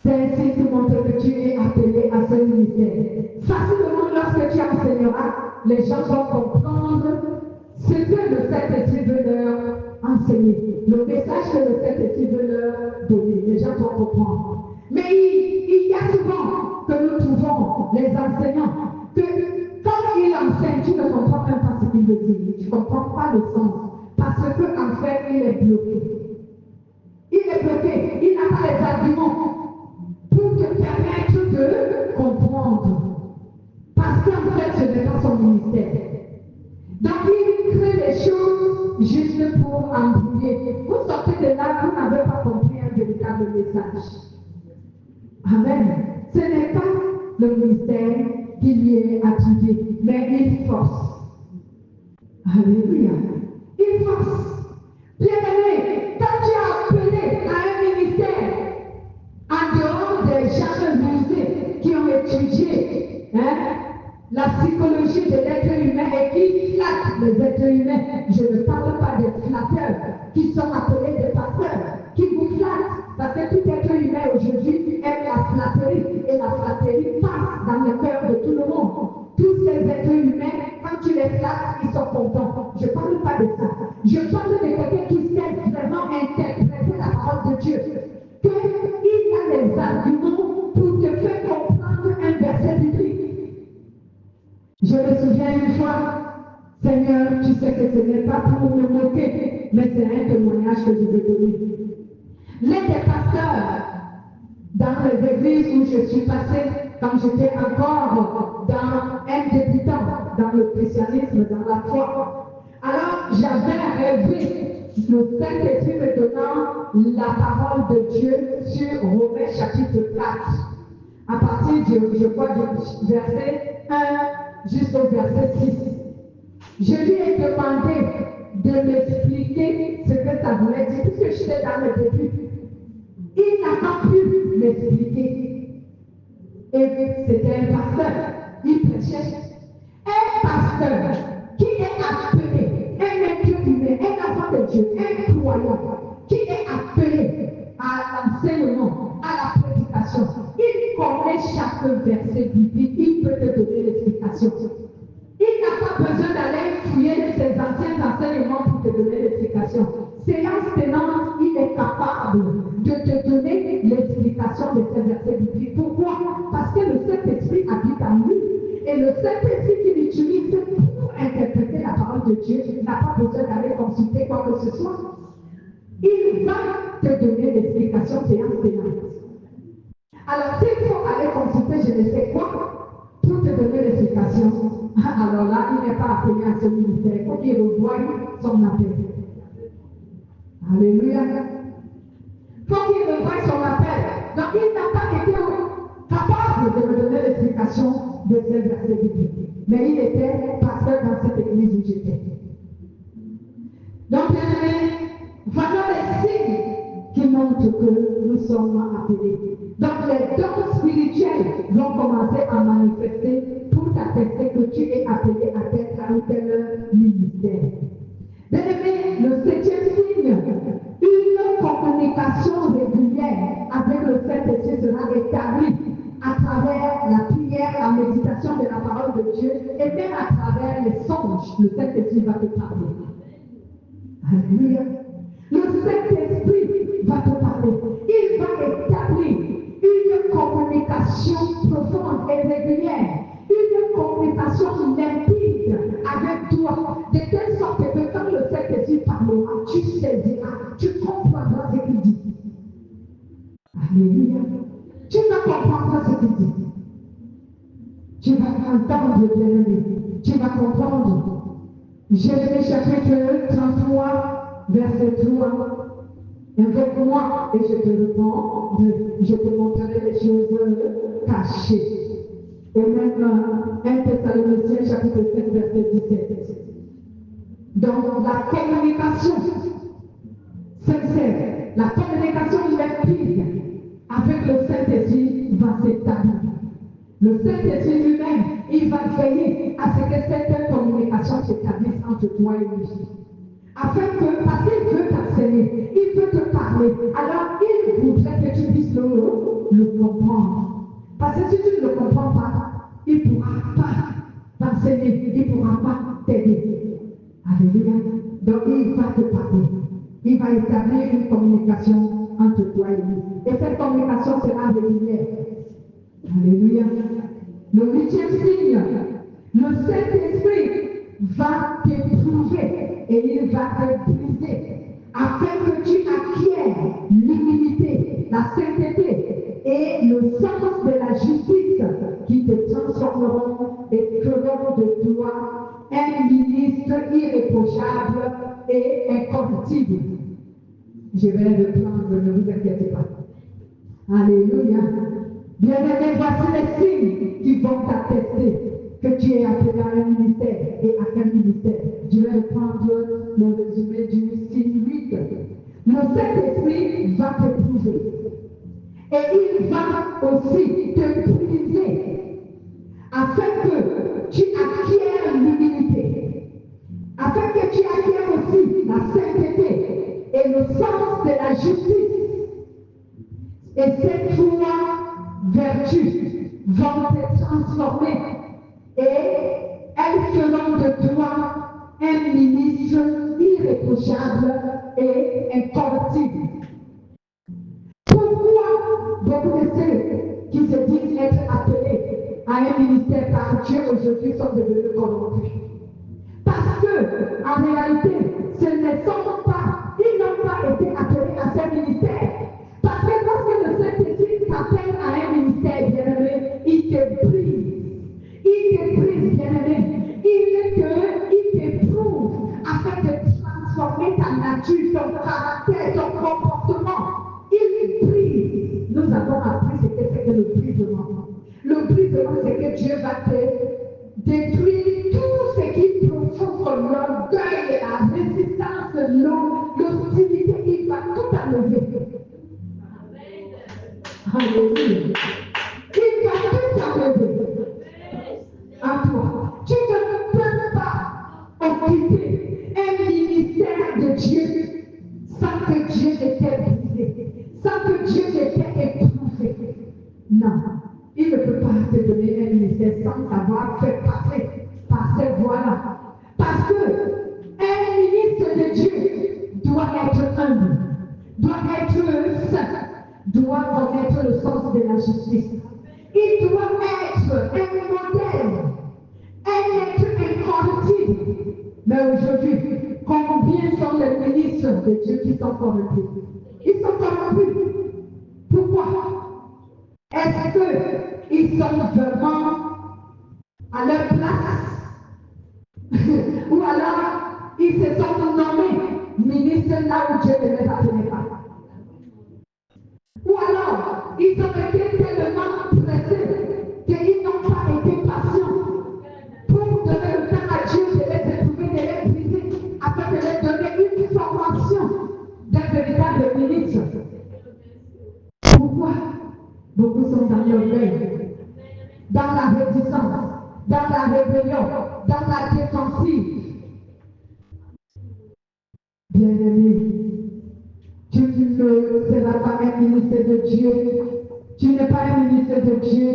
C'est ainsi que montre que tu es appelé à ce ministère. Facilement, lorsque tu enseigneras, les gens vont comprendre ce que le Saint-Esprit veut leur enseigner. Le message que le Saint-Esprit veut leur donner. Les gens vont comprendre. Mais il y a souvent que nous trouvons les enseignants que quand il enseigne, tu ne comprends même pas ce qu'il veut dire. Tu ne comprends pas le sens. Parce qu'en fait, il est bloqué. Il est bloqué. Il n'a pas les arguments pour te permettre de comprendre. Parce qu'en fait, ce n'est pas son ministère. Donc, il crée des choses juste pour embrouiller. Vous sortez de là, vous n'avez pas compris un véritable message. Amen. Ce n'est pas le ministère qui lui est attribué, mais il force. Alléluia. Il force. Bien-aimé, quand tu es appelé à un ministère, en dehors des gens musées qui ont étudié la psychologie de l'être humain et qui flattent les êtres humains, je ne parle pas des flatteurs qui sont appelés des pasteurs, qui vous flattent, parce que tout être humain aujourd'hui aime la flatterie, et la flatterie passe dans le cœur de tout le monde. Tous ces êtres humains, quand tu les flattes, ils sont contents. Je ne parle pas de ça. Je parle de quelqu'un qui sait vraiment interpréter la parole de Dieu. Qu'il a les arguments pour te faire comprendre un verset biblique. Je me souviens une fois, Seigneur, tu sais que ce n'est pas pour me moquer, mais c'est un témoignage que je veux donner. L'un des pasteurs dans les églises où je suis passée, quand j'étais encore dans un débutant, dans le christianisme, dans la foi, alors j'avais rêvé le Saint-Esprit me donnant la parole de Dieu sur Romains chapitre 4. À partir du verset 1 jusqu'au verset 6. Je lui ai demandé de m'expliquer ce que ça voulait dire, puisque j'étais dans le début. Il n'a pas pu m'expliquer. Et c'était un pasteur. Il prêchait. Un pasteur qui est appelé, un être humain, un enfant de Dieu, un croyant, qui est appelé à l'enseignement, à la prédication. Il connaît chaque verset biblique, il peut te donner l'explication. Il n'a pas besoin d'aller fouiller ses anciens enseignements pour te donner l'explication. Séance tenante, il est capable capable de te donner l'explication de ces versets bibliques. Pourquoi? Parce que le Saint-Esprit habite en lui. Et le Saint-Esprit qu'il utilise pour interpréter la parole de Dieu n'a pas besoin d'aller consulter quoi que ce soit. Il va te donner l'explication séance pénale. Alors, s'il faut aller consulter je ne sais quoi pour te donner l'explication, alors là, il n'est pas appelé à ce ministère. Il faut qu'il revoie son appel. Alléluia. Il faut qu'il revoie son appel. Donc, il n'a pas été capable de me donner l'explication de ces versets bibliques. Mais il était pasteur dans cette église où j'étais. Donc, voilà les signes qui montrent que nous sommes appelés. Donc, les dons spirituels vont commencer à manifester pour t'attester que tu es appelé à tel ou tel ministère. Bien-aimé, le 7e signe, une communication régulière avec le Saint-Esprit sera établie à travers la prière, la méditation de la parole de Dieu et même à travers les songes. Le Saint-Esprit va te parler. Alléluia. Le Saint-Esprit va te parler. Il va établir une communication profonde et régulière, une communication limpide avec toi, de telle sorte que quand le Saint-Esprit parlera, tu saisiras, tu comprendras ce qu'il dit. Alléluia. Tu vas comprendre ce qu'il dit. Tu vas entendre, bien-aimé. Tu vas comprendre. Jérémie chapitre 33, verset 3. Invoque-moi et je te réponds, je te montrerai les choses cachées. Et même 1 Thessaloniciens chapitre 5, verset 17. Donc la communication sincère, la communication limpide avec le Saint-Esprit va s'établir. Le Saint-Esprit lui-même, il va veiller à ce que cette communication s'établisse entre toi et lui. Afin que, parce qu'il veut t'enseigner, il veut te parler, alors il voudrait que tu puisses le comprendre. Parce que si tu ne le comprends pas, il ne pourra pas t'enseigner, il ne pourra pas t'aider. Alléluia. Donc il va te parler. Il va établir une communication entre toi et lui. Et cette communication sera régulière. Alléluia. Le 8e signe, le Saint-Esprit va t'éprouver et il va te briser afin que tu acquières l'humilité, la sainteté et le sens de la justice qui te transformeront et feront de toi un ministre irréprochable et incorruptible. Je vais reprendre, ne vous inquiétez pas. Alléluia. Bien-aimés, voici les signes qui vont t'attester que tu es appelé à un ministère et à quel ministère. Je vais reprendre le résumé du signe 8. Le Saint-Esprit va t'éprouver et il va aussi te briser afin que tu acquières l'humilité, afin que tu acquières aussi la sainteté et le sens de la justice. Et ces trois vertus vont te transformer et elles feront de toi un ministre irréprochable et incorruptible. Pourquoi beaucoup de ceux qui se disent être appelés à un ministère par Dieu aujourd'hui sont devenus corrompus? Parce que, en réalité, ce ne sont pas, ils n'ont pas été appelés à ce ministère. Parce que lorsque le Saint-Esprit t'appelle à un ministère, bien-aimé, il te brise. Il te brise, bien-aimé. Il t'éprouve afin de transformer ta nature, ton caractère, ton comportement. Il brise. Nous avons appris ce que c'est que le brisement. Le brisement, c'est que Dieu va te détruire tout ce qui provoque l'orgueil, la résistance, l'hostilité. Il va tout enlever. Alléluia. Il va tout enlever à toi. Tu ne peux pas occuper un ministère de Dieu sans que Dieu ne t'ait brisé, sans que Dieu ne t'ait éprouvé. Non, il ne peut pas te donner un ministère sans avoir fait passer par cette voie-là. Parce que un ministre de Dieu doit être humble, doit être doit connaître le sens de la justice. Il doit être un modèle, un être incorruptible. Mais aujourd'hui, combien sont les ministres de Dieu qui sont corrompus? Ils sont corrompus. Pourquoi? Est-ce qu'ils sont vraiment à leur place? Ou alors, ils se sont nommés ministres là où Dieu ne les appelait pas? Ou alors, ils ont été tellement pressés qu'ils n'ont pas été patients pour donner le temps à Dieu de les éprouver, de les briser, afin de leur donner une formation d'un véritable ministre. Pourquoi? Beaucoup sont dans l'orgueil, dans la réticence, dans la rébellion, dans la défensive. Bien-aimé, tu ne seras pas un ministre de Dieu. Tu n'es pas un ministre de Dieu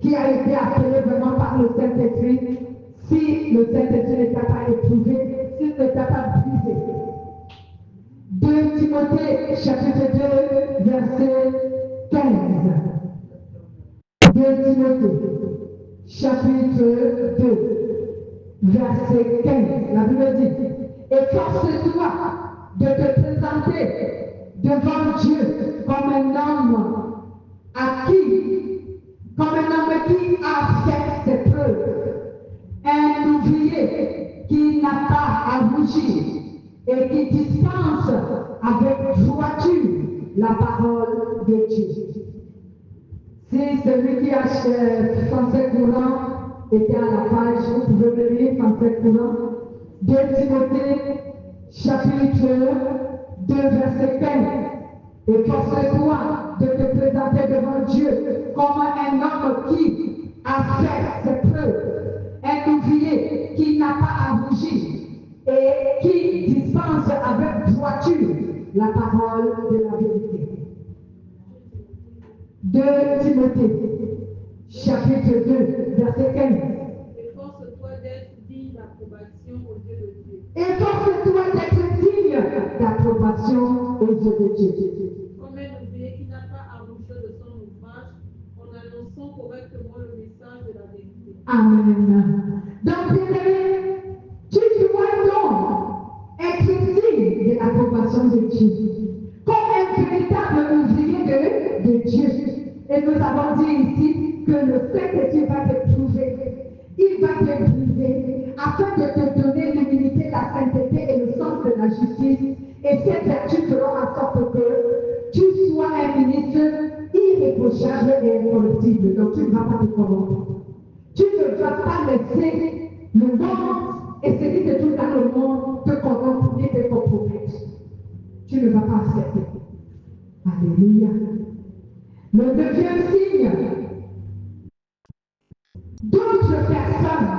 qui a été appelé vraiment par le Saint-Esprit si le Saint-Esprit ne t'a pas éprouvé, s'il ne t'a pas brisé. 2 Timothée, chapitre 2, verset 15. 2 Timothée, chapitre 2, verset 15. La Bible dit, efforce-toi de te présenter devant Dieu comme un homme comme un homme qui a fait ses preuves, un ouvrier qui n'a pas à rougir et qui dispense avec droiture la parole de Dieu. Si celui qui a français courant était à la page, vous pouvez me lire français courant. 2 Timothée, chapitre 2, verset 15. Efforce-toi de te présenter devant Dieu comme un homme qui a fait ses preuves, un ouvrier qui n'a pas à rougir et qui dispense avec droiture la parole de la vérité. 2 Timothée, chapitre 2, verset 15. Efforce-toi d'être digne d'approbation aux yeux de Dieu. Efforce-toi d'être digne d'approbation aux yeux de Dieu. Comme un ouvrier qui n'a pas à rougir de son ouvrage, en annonçant correctement le message de la vérité. Amen. Donc, bien-aimé, tu dois donc être digne de l'approbation de Dieu. Comme un véritable ouvrier de Dieu. Et nous avons dit ici que le fait que Dieu va te prouver, il va te briser afin de te donner l'humilité, la sainteté et le sens de la justice. Et ces vertus feront en sorte que tu sois un ministre irréprochable et incorruptible. Donc tu ne vas pas te corrompre. Tu ne vas pas laisser le monde et ce qui te trouve dans le monde te corrompre et te compromettre. Tu ne vas pas accepter. Alléluia. Le deuxième signe, d'autres personnes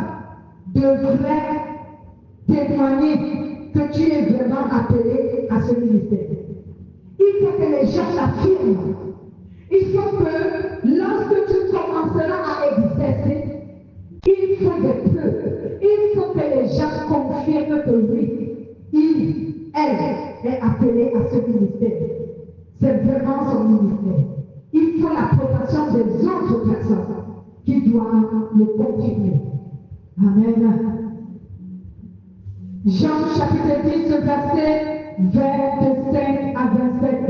devraient témoigner que tu es vraiment appelé à ce ministère. Il faut que les gens l'affirment. Il faut que lorsque tu commenceras à exercer, il faut des preuves. Il faut que les gens confirment que oui, elle est appelée à ce ministère. C'est vraiment son ministère. Il faut l'approbation des autres personnes qui doivent le confirmer. Amen. Jean chapitre 10, verset 25 à 27.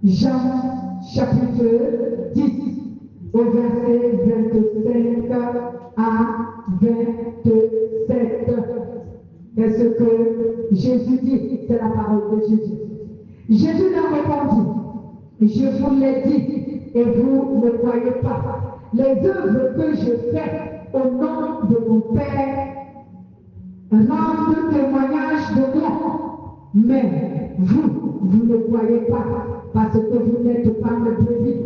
Jean chapitre 10, au verset 25 à 27. Qu'est-ce que Jésus dit? C'est la parole de Jésus. Jésus leur répondit, je vous l'ai dit et vous ne croyez pas. Les œuvres que je fais au nom de mon Père rendent témoignage de moi. Mais vous ne croyez pas parce que vous n'êtes pas mes brebis.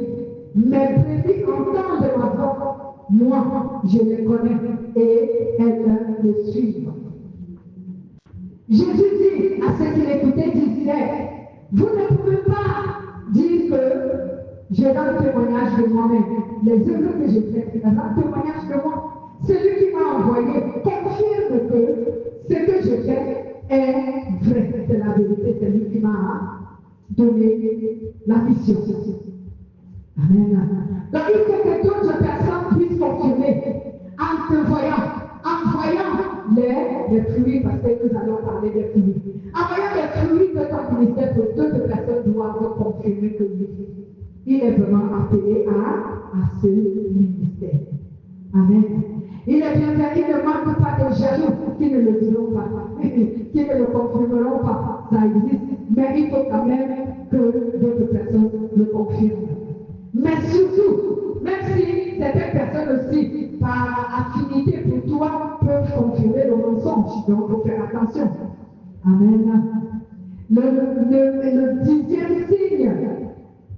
Mes brebis entendent ma voix. Moi, je les connais et elles me suivent. Jésus dit à ceux qui l'écoutaient, disait, vous ne pouvez pas dire que je rends témoignage de moi-même. Les œuvres que je fais, rendent témoignage de moi. Celui qui m'a envoyé confirme que ce que je fais est vrai. C'est la vérité, c'est lui qui m'a donner la vision. Amen. Donc il faut que d'autres personnes puissent confirmer en te voyant, en voyant les fruits, parce que nous allons parler des fruits. En voyant les fruits de ton ministère, que d'autres personnes doivent confirmer que lui, il est vraiment appelé à ce ministère. Amen. Il est bien fait, il ne manque pas de jaloux qui ne le diront pas, qui ne le confirmeront pas. Ça existe, mais il faut quand même que d'autres personnes le confirment. Mais surtout, même si certaines personnes aussi, par affinité pour toi, peuvent confirmer le mensonge, donc il faut faire attention. Amen. Le dixième signe.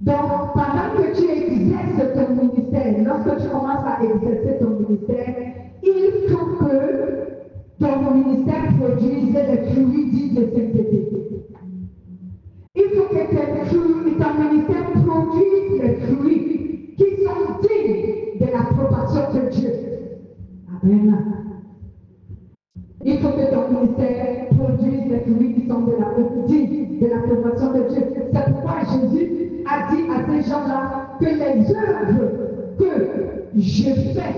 Donc, pendant que tu exerces ton ministère, lorsque tu commences à exercer ton ministère, il faut que ton ministère produise les fruits dits de sainteté. Il faut que ton ministère produise les fruits qui sont dignes de l'approbation de Dieu. Amen. Il faut que ton ministère produise les fruits qui sont dignes de l'approbation de Dieu. C'est pourquoi Jésus a dit à ces gens-là que les œuvres que je fais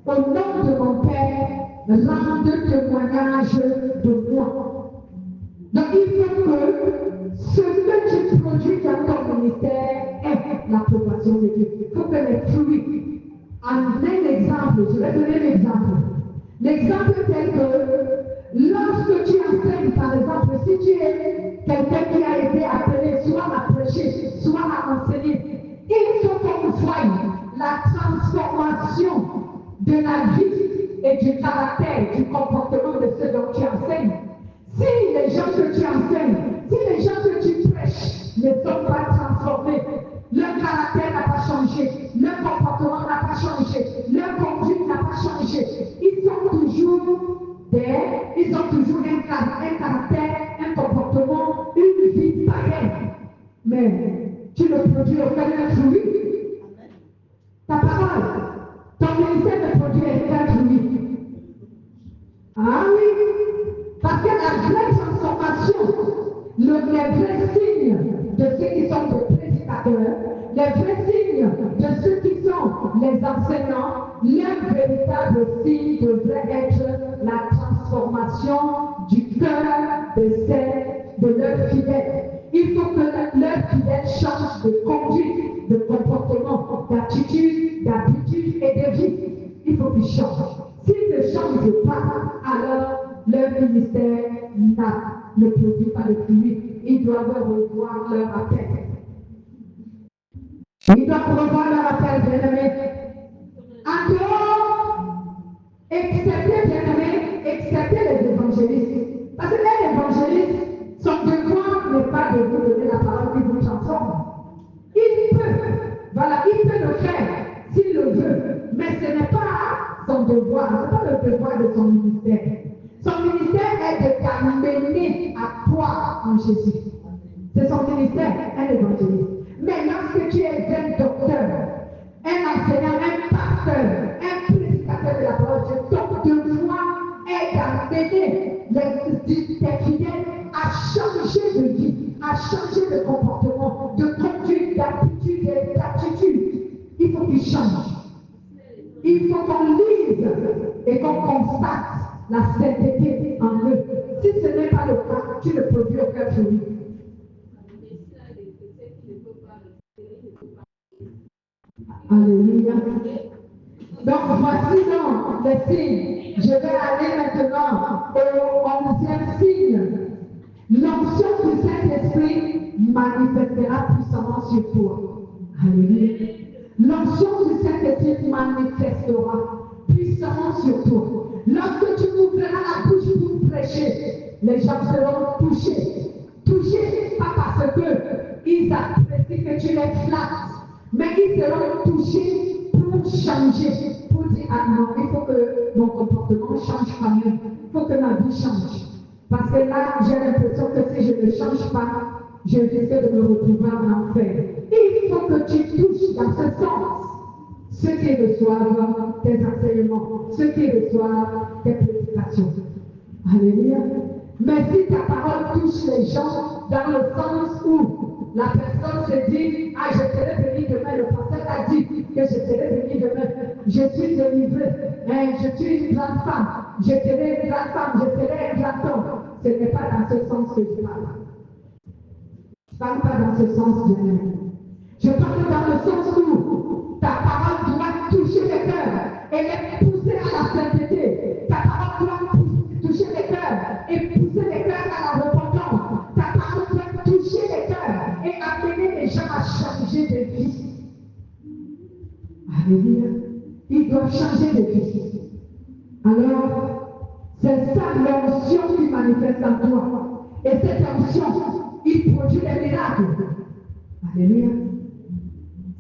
au nom de mon Père rendent témoignage de moi. Donc il faut que ce que tu produis dans ton ministère ait l'approbation de Dieu. Il faut que les fruits. En un exemple, je vais donner l'exemple. L'exemple tel que lorsque tu enseignes, par exemple, si tu es quelqu'un qui a été appelé soit à prêcher, soit à enseigner, il faut qu'on voie la transformation de la vie et du caractère, du comportement de ceux dont tu enseignes. Si les gens que tu enseignes, si les gens que tu prêches ne sont pas transformés, leur caractère n'a pas changé, leur comportement n'a pas changé, leur conduite n'a pas changé, ils ont toujours un caractère, un comportement, une vie pareille. Mais tu ne produis aucun fruit. Ta parole, ton ministère ne produit aucun fruit. Ah oui, parce que la vraie transformation, les vrais signes de ceux qui sont des prédicateurs, les vrais signes de ceux qui sont les enseignants, leur véritable signe devrait être la transformation du cœur de leurs fidèles. Il faut que leurs fidèles changent de conduite, de comportement, d'attitude, d'habitude et de vie. Il faut qu'ils changent. S'ils ne changent pas, alors leur ministère ne produit pas de fruits. Ils doivent revoir leur appel. Ils doivent revoir leur appel, bien-aimés. En dehors, excepté les évangélistes. Parce que les évangélistes, son devoir n'est pas de vous donner la parole qui vous transforme. Il peut le faire s'il le veut, mais ce n'est pas son devoir, ce n'est pas le devoir de son ministère. Son ministère est de t'amener à croire en Jésus. C'est son ministère, un évangéliste. Mais lorsque tu es un docteur, un enseignant, un pasteur, un prédicateur de la parole de Dieu, ton devoir est d'amener tes fidèles à changer de vie, à changer de comportement, de conduite, d'attitude et d'attitude. Il faut qu'ils changent. Il faut qu'on lise et qu'on constate la sainteté en eux. Si ce n'est pas le cas, tu ne produis aucun fruit. Alléluia. Donc voici donc les signes. Je vais aller maintenant au 11e signe. L'onction du Saint-Esprit manifestera puissamment sur toi. Alléluia. L'onction du Saint-Esprit manifestera puissamment sur toi. Lorsque tu ouvriras la bouche pour prêcher, les gens seront touchés. Touchés pas parce qu'ils apprécient que tu les flattes, mais ils seront touchés pour changer, pour dire ah non, il faut que mon comportement change quand même, il faut que ma vie change. Parce que là, j'ai l'impression que si je ne change pas, je risque de me retrouver en enfer. Il faut que tu touches dans ce sens ceux qui reçoivent tes enseignements, ceux qui reçoivent tes prédications. Alléluia. Mais si ta parole touche les gens dans le sens où La personne se dit, ah, je serai béni demain. Le pasteur a dit que je serai béni demain. Je suis délivrée. Je suis une grande femme. Je serai une grande femme. Je serai un grand homme. Ce n'est pas dans ce sens que je parle. Je ne parle pas dans ce sens, bien-aimé. Je parle dans le sens où ta parole doit toucher les cœurs et les pousser à la sainteté. Ta parole doit toucher les cœurs et pousser les cœurs à la repentance. Ta parole doit toucher les cœurs et amener les gens à changer de vie. Alléluia. Ils doivent changer de vie. Alors, c'est ça l'onction qui manifeste en toi. Et cette onction, il produit des miracles. Alléluia.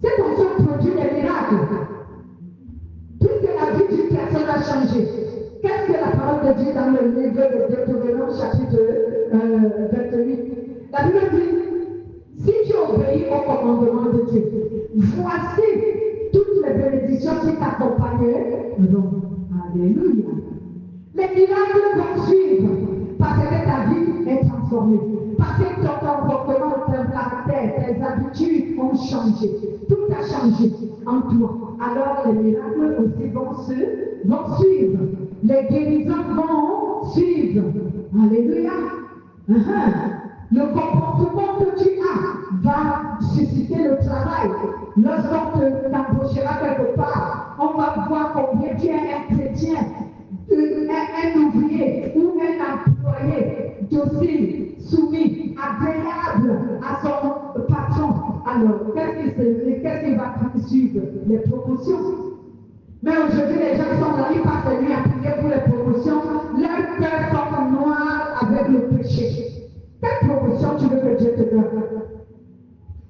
Cette onction produit des miracles. Puisque la vie d'une personne a changé. Qu'est-ce que la parole de Dieu dans le livre de Deutéronome chapitre 28? La Bible dit, si tu obéis au commandement de Dieu, voici toutes les bénédictions qui t'accompagneront. Alléluia. Les miracles vont suivre parce que ta vie est transformée. Parce que ton comportement, ton caractère, tes habitudes ont changé. Tout a changé en toi. Alors les miracles aussi vont suivre. Les guérisons vont suivre. Alléluia. Le comportement que tu as va susciter le travail. Lorsqu'on t'embauchera quelque part, on va voir combien tu es un chrétien, un ouvrier ou un employé docile, soumis, agréable à son patron. Alors, qu'est-ce qui va suivre? Les promotions. Mais aujourd'hui, les gens sont là, ils passent la nuit à prier pour les promotions. Leurs cœurs sont noirs avec le péché. Quelle promotion tu veux que Dieu te donne?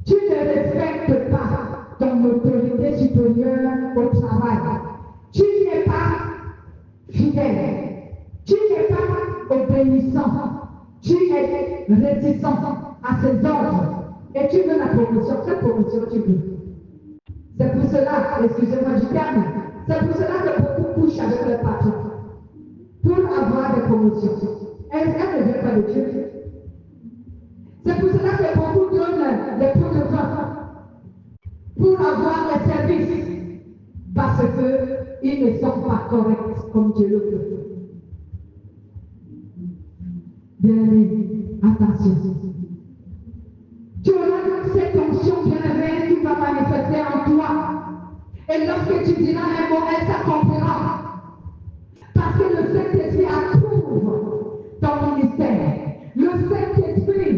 Tu ne respectes pas ton autorité supérieure au travail. Tu n'es pas fidèle. Tu n'es pas obéissant. Tu es réticent à ses ordres. Et tu veux la promotion. Quelle promotion tu veux? C'est pour cela, excusez-moi du terme, c'est pour cela que beaucoup couchent avec le patron. Pour avoir des promotions. Elle ne vient pas de Dieu. C'est pour cela que beaucoup donnent les pots de vin pour avoir les services. Parce qu'ils ne sont pas corrects comme Dieu le veut. Bien-aimé, attention. Tu auras cette onction bien-aimée qui va manifester en toi. Et lorsque tu diras un mot, elle s'accomplira. Parce que le Saint-Esprit approuve ton ministère. Le Saint-Esprit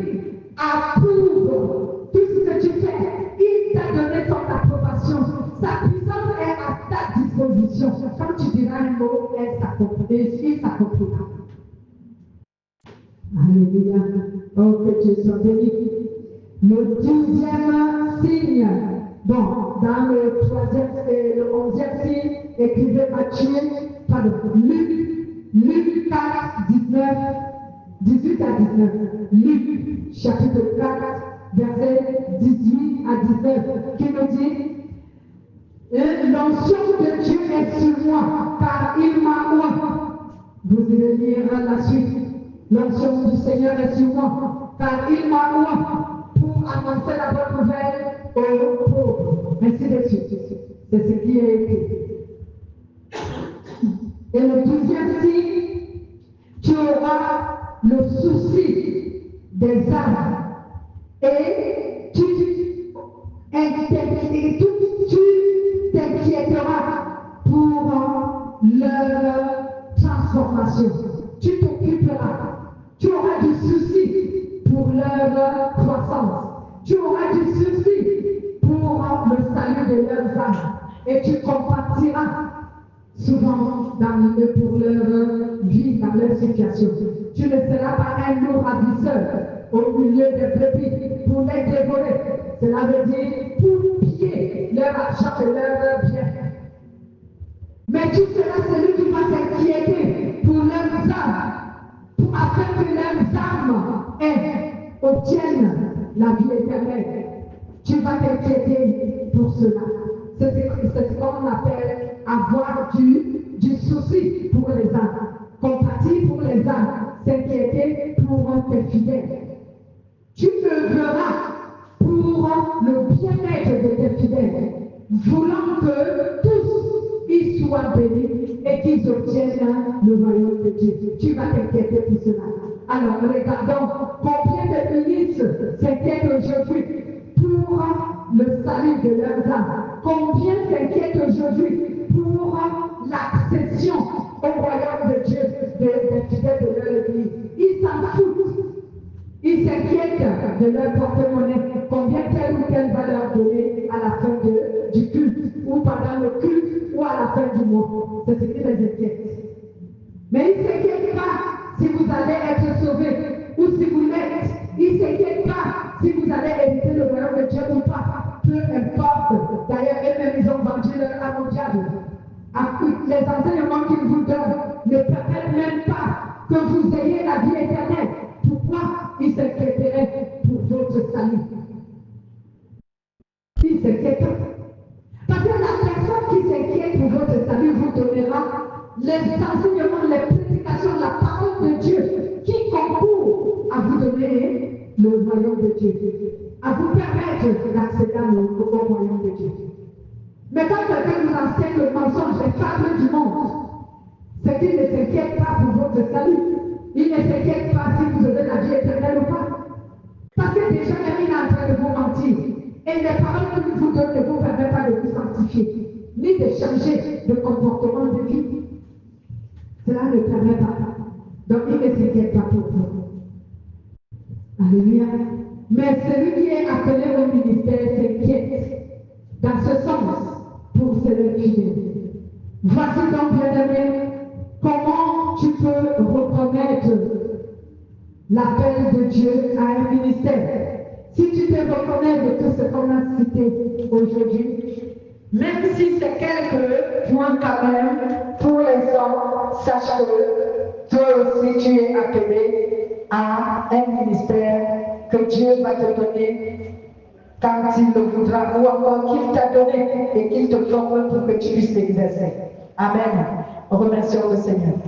approuve tout ce que tu fais. Il t'a donné son approbation. Sa puissance est à ta disposition. Quand tu diras un mot, il s'accomplira. Alléluia. Oh, que Dieu soit béni. Le 12e signe. Bon, dans le 11e signe, écrivez Luc 4, 18 à 19. Luc, chapitre 4, verset 18 à 19, qui nous dit l'onction de Dieu est sur moi, car il m'a oint. Vous irez lire la suite. L'onction du Seigneur est sur moi, car il m'a oint pour annoncer la bonne nouvelle aux pauvres. Ainsi de suite. C'est ce qui est écrit. Et le 12e signe, tu auras le souci des âmes. Et tu t'inquiéteras pour leur transformation. Tu t'occuperas. Tu auras du souci pour leur croissance. Tu auras du souci pour le salut de leurs âmes. Et tu compartiras souvent pour leur vie, dans leur situation. Tu ne seras pas un lourd ravisseur au milieu des brebis pour les dévorer. Cela veut dire pour piller leur argent et leur bien. Mais tu seras celui qui va s'inquiéter pour leurs âmes, afin que leurs âmes obtiennent la vie éternelle. Tu vas t'inquiéter pour cela. C'est ce qu'on appelle avoir du souci pour les âmes, compatir pour les âmes, s'inquiéter pour tes fidèles. Tu œuvreras le bien-être de tes fidèles, voulant que tous y soient bénis et qu'ils obtiennent le royaume de Dieu. Tu vas t'inquiéter pour cela. Alors, regardons combien de ministres s'inquiètent aujourd'hui pour le salut de leurs âmes. Combien s'inquiètent aujourd'hui pour l'accession au royaume de Dieu des fidèles de leur église. Ils s'en foutent. Ils s'inquiètent de leur porte-monnaie, combien tel ou tel va leur donner à la fin du culte, ou pendant le culte, ou à la fin du mois. C'est ce qui les inquiète. Mais ils ne s'inquiètent pas si vous allez être sauvés, ou si vous l'êtes. Ils ne s'inquiètent pas si vous allez hériter le royaume de Dieu ou pas. Peu importe. D'ailleurs, eux-mêmes, ils ont vendu leur âme au diable. Les enseignements qu'ils vous donnent ne permettent même pas que vous ayez la vie éternelle. Pourquoi ils s'inquiéteraient pour votre salut? Ils s'inquiètent pas. Parce que la personne qui s'inquiète pour votre salut vous donnera les enseignements, les prédications, la parole de Dieu qui concourt à vous donner le royaume de Dieu, à vous permettre d'accéder au royaume de Dieu. Mais quand quelqu'un nous enseigne le mensonge, les fables du monde, c'est qu'il ne s'inquiète pas pour votre salut. Il ne s'inquiète pas si vous avez la vie éternelle ou pas. Parce que déjà, il est en train de vous mentir. Et les paroles que vous donne ne vous permettent pas de vous sanctifier, ni de changer de comportement de vie. Cela ne permet pas. Donc, il ne s'inquiète pas pour vous. Alléluia. Mais celui qui est appelé au ministère s'inquiète dans ce sens pour ses fidèles. Voici donc, bien-aimé, comment tu peux reconnaître l'appel de Dieu à un ministère. Si tu te reconnais de tout ce qu'on a cité aujourd'hui, même si c'est quelques points quand même, pour les hommes, sache que toi aussi tu es appelé à un ministère que Dieu va te donner quand il le voudra, ou encore qu'il t'a donné et qu'il te forme pour que tu puisses l'exercer. Amen. Remercions le Seigneur.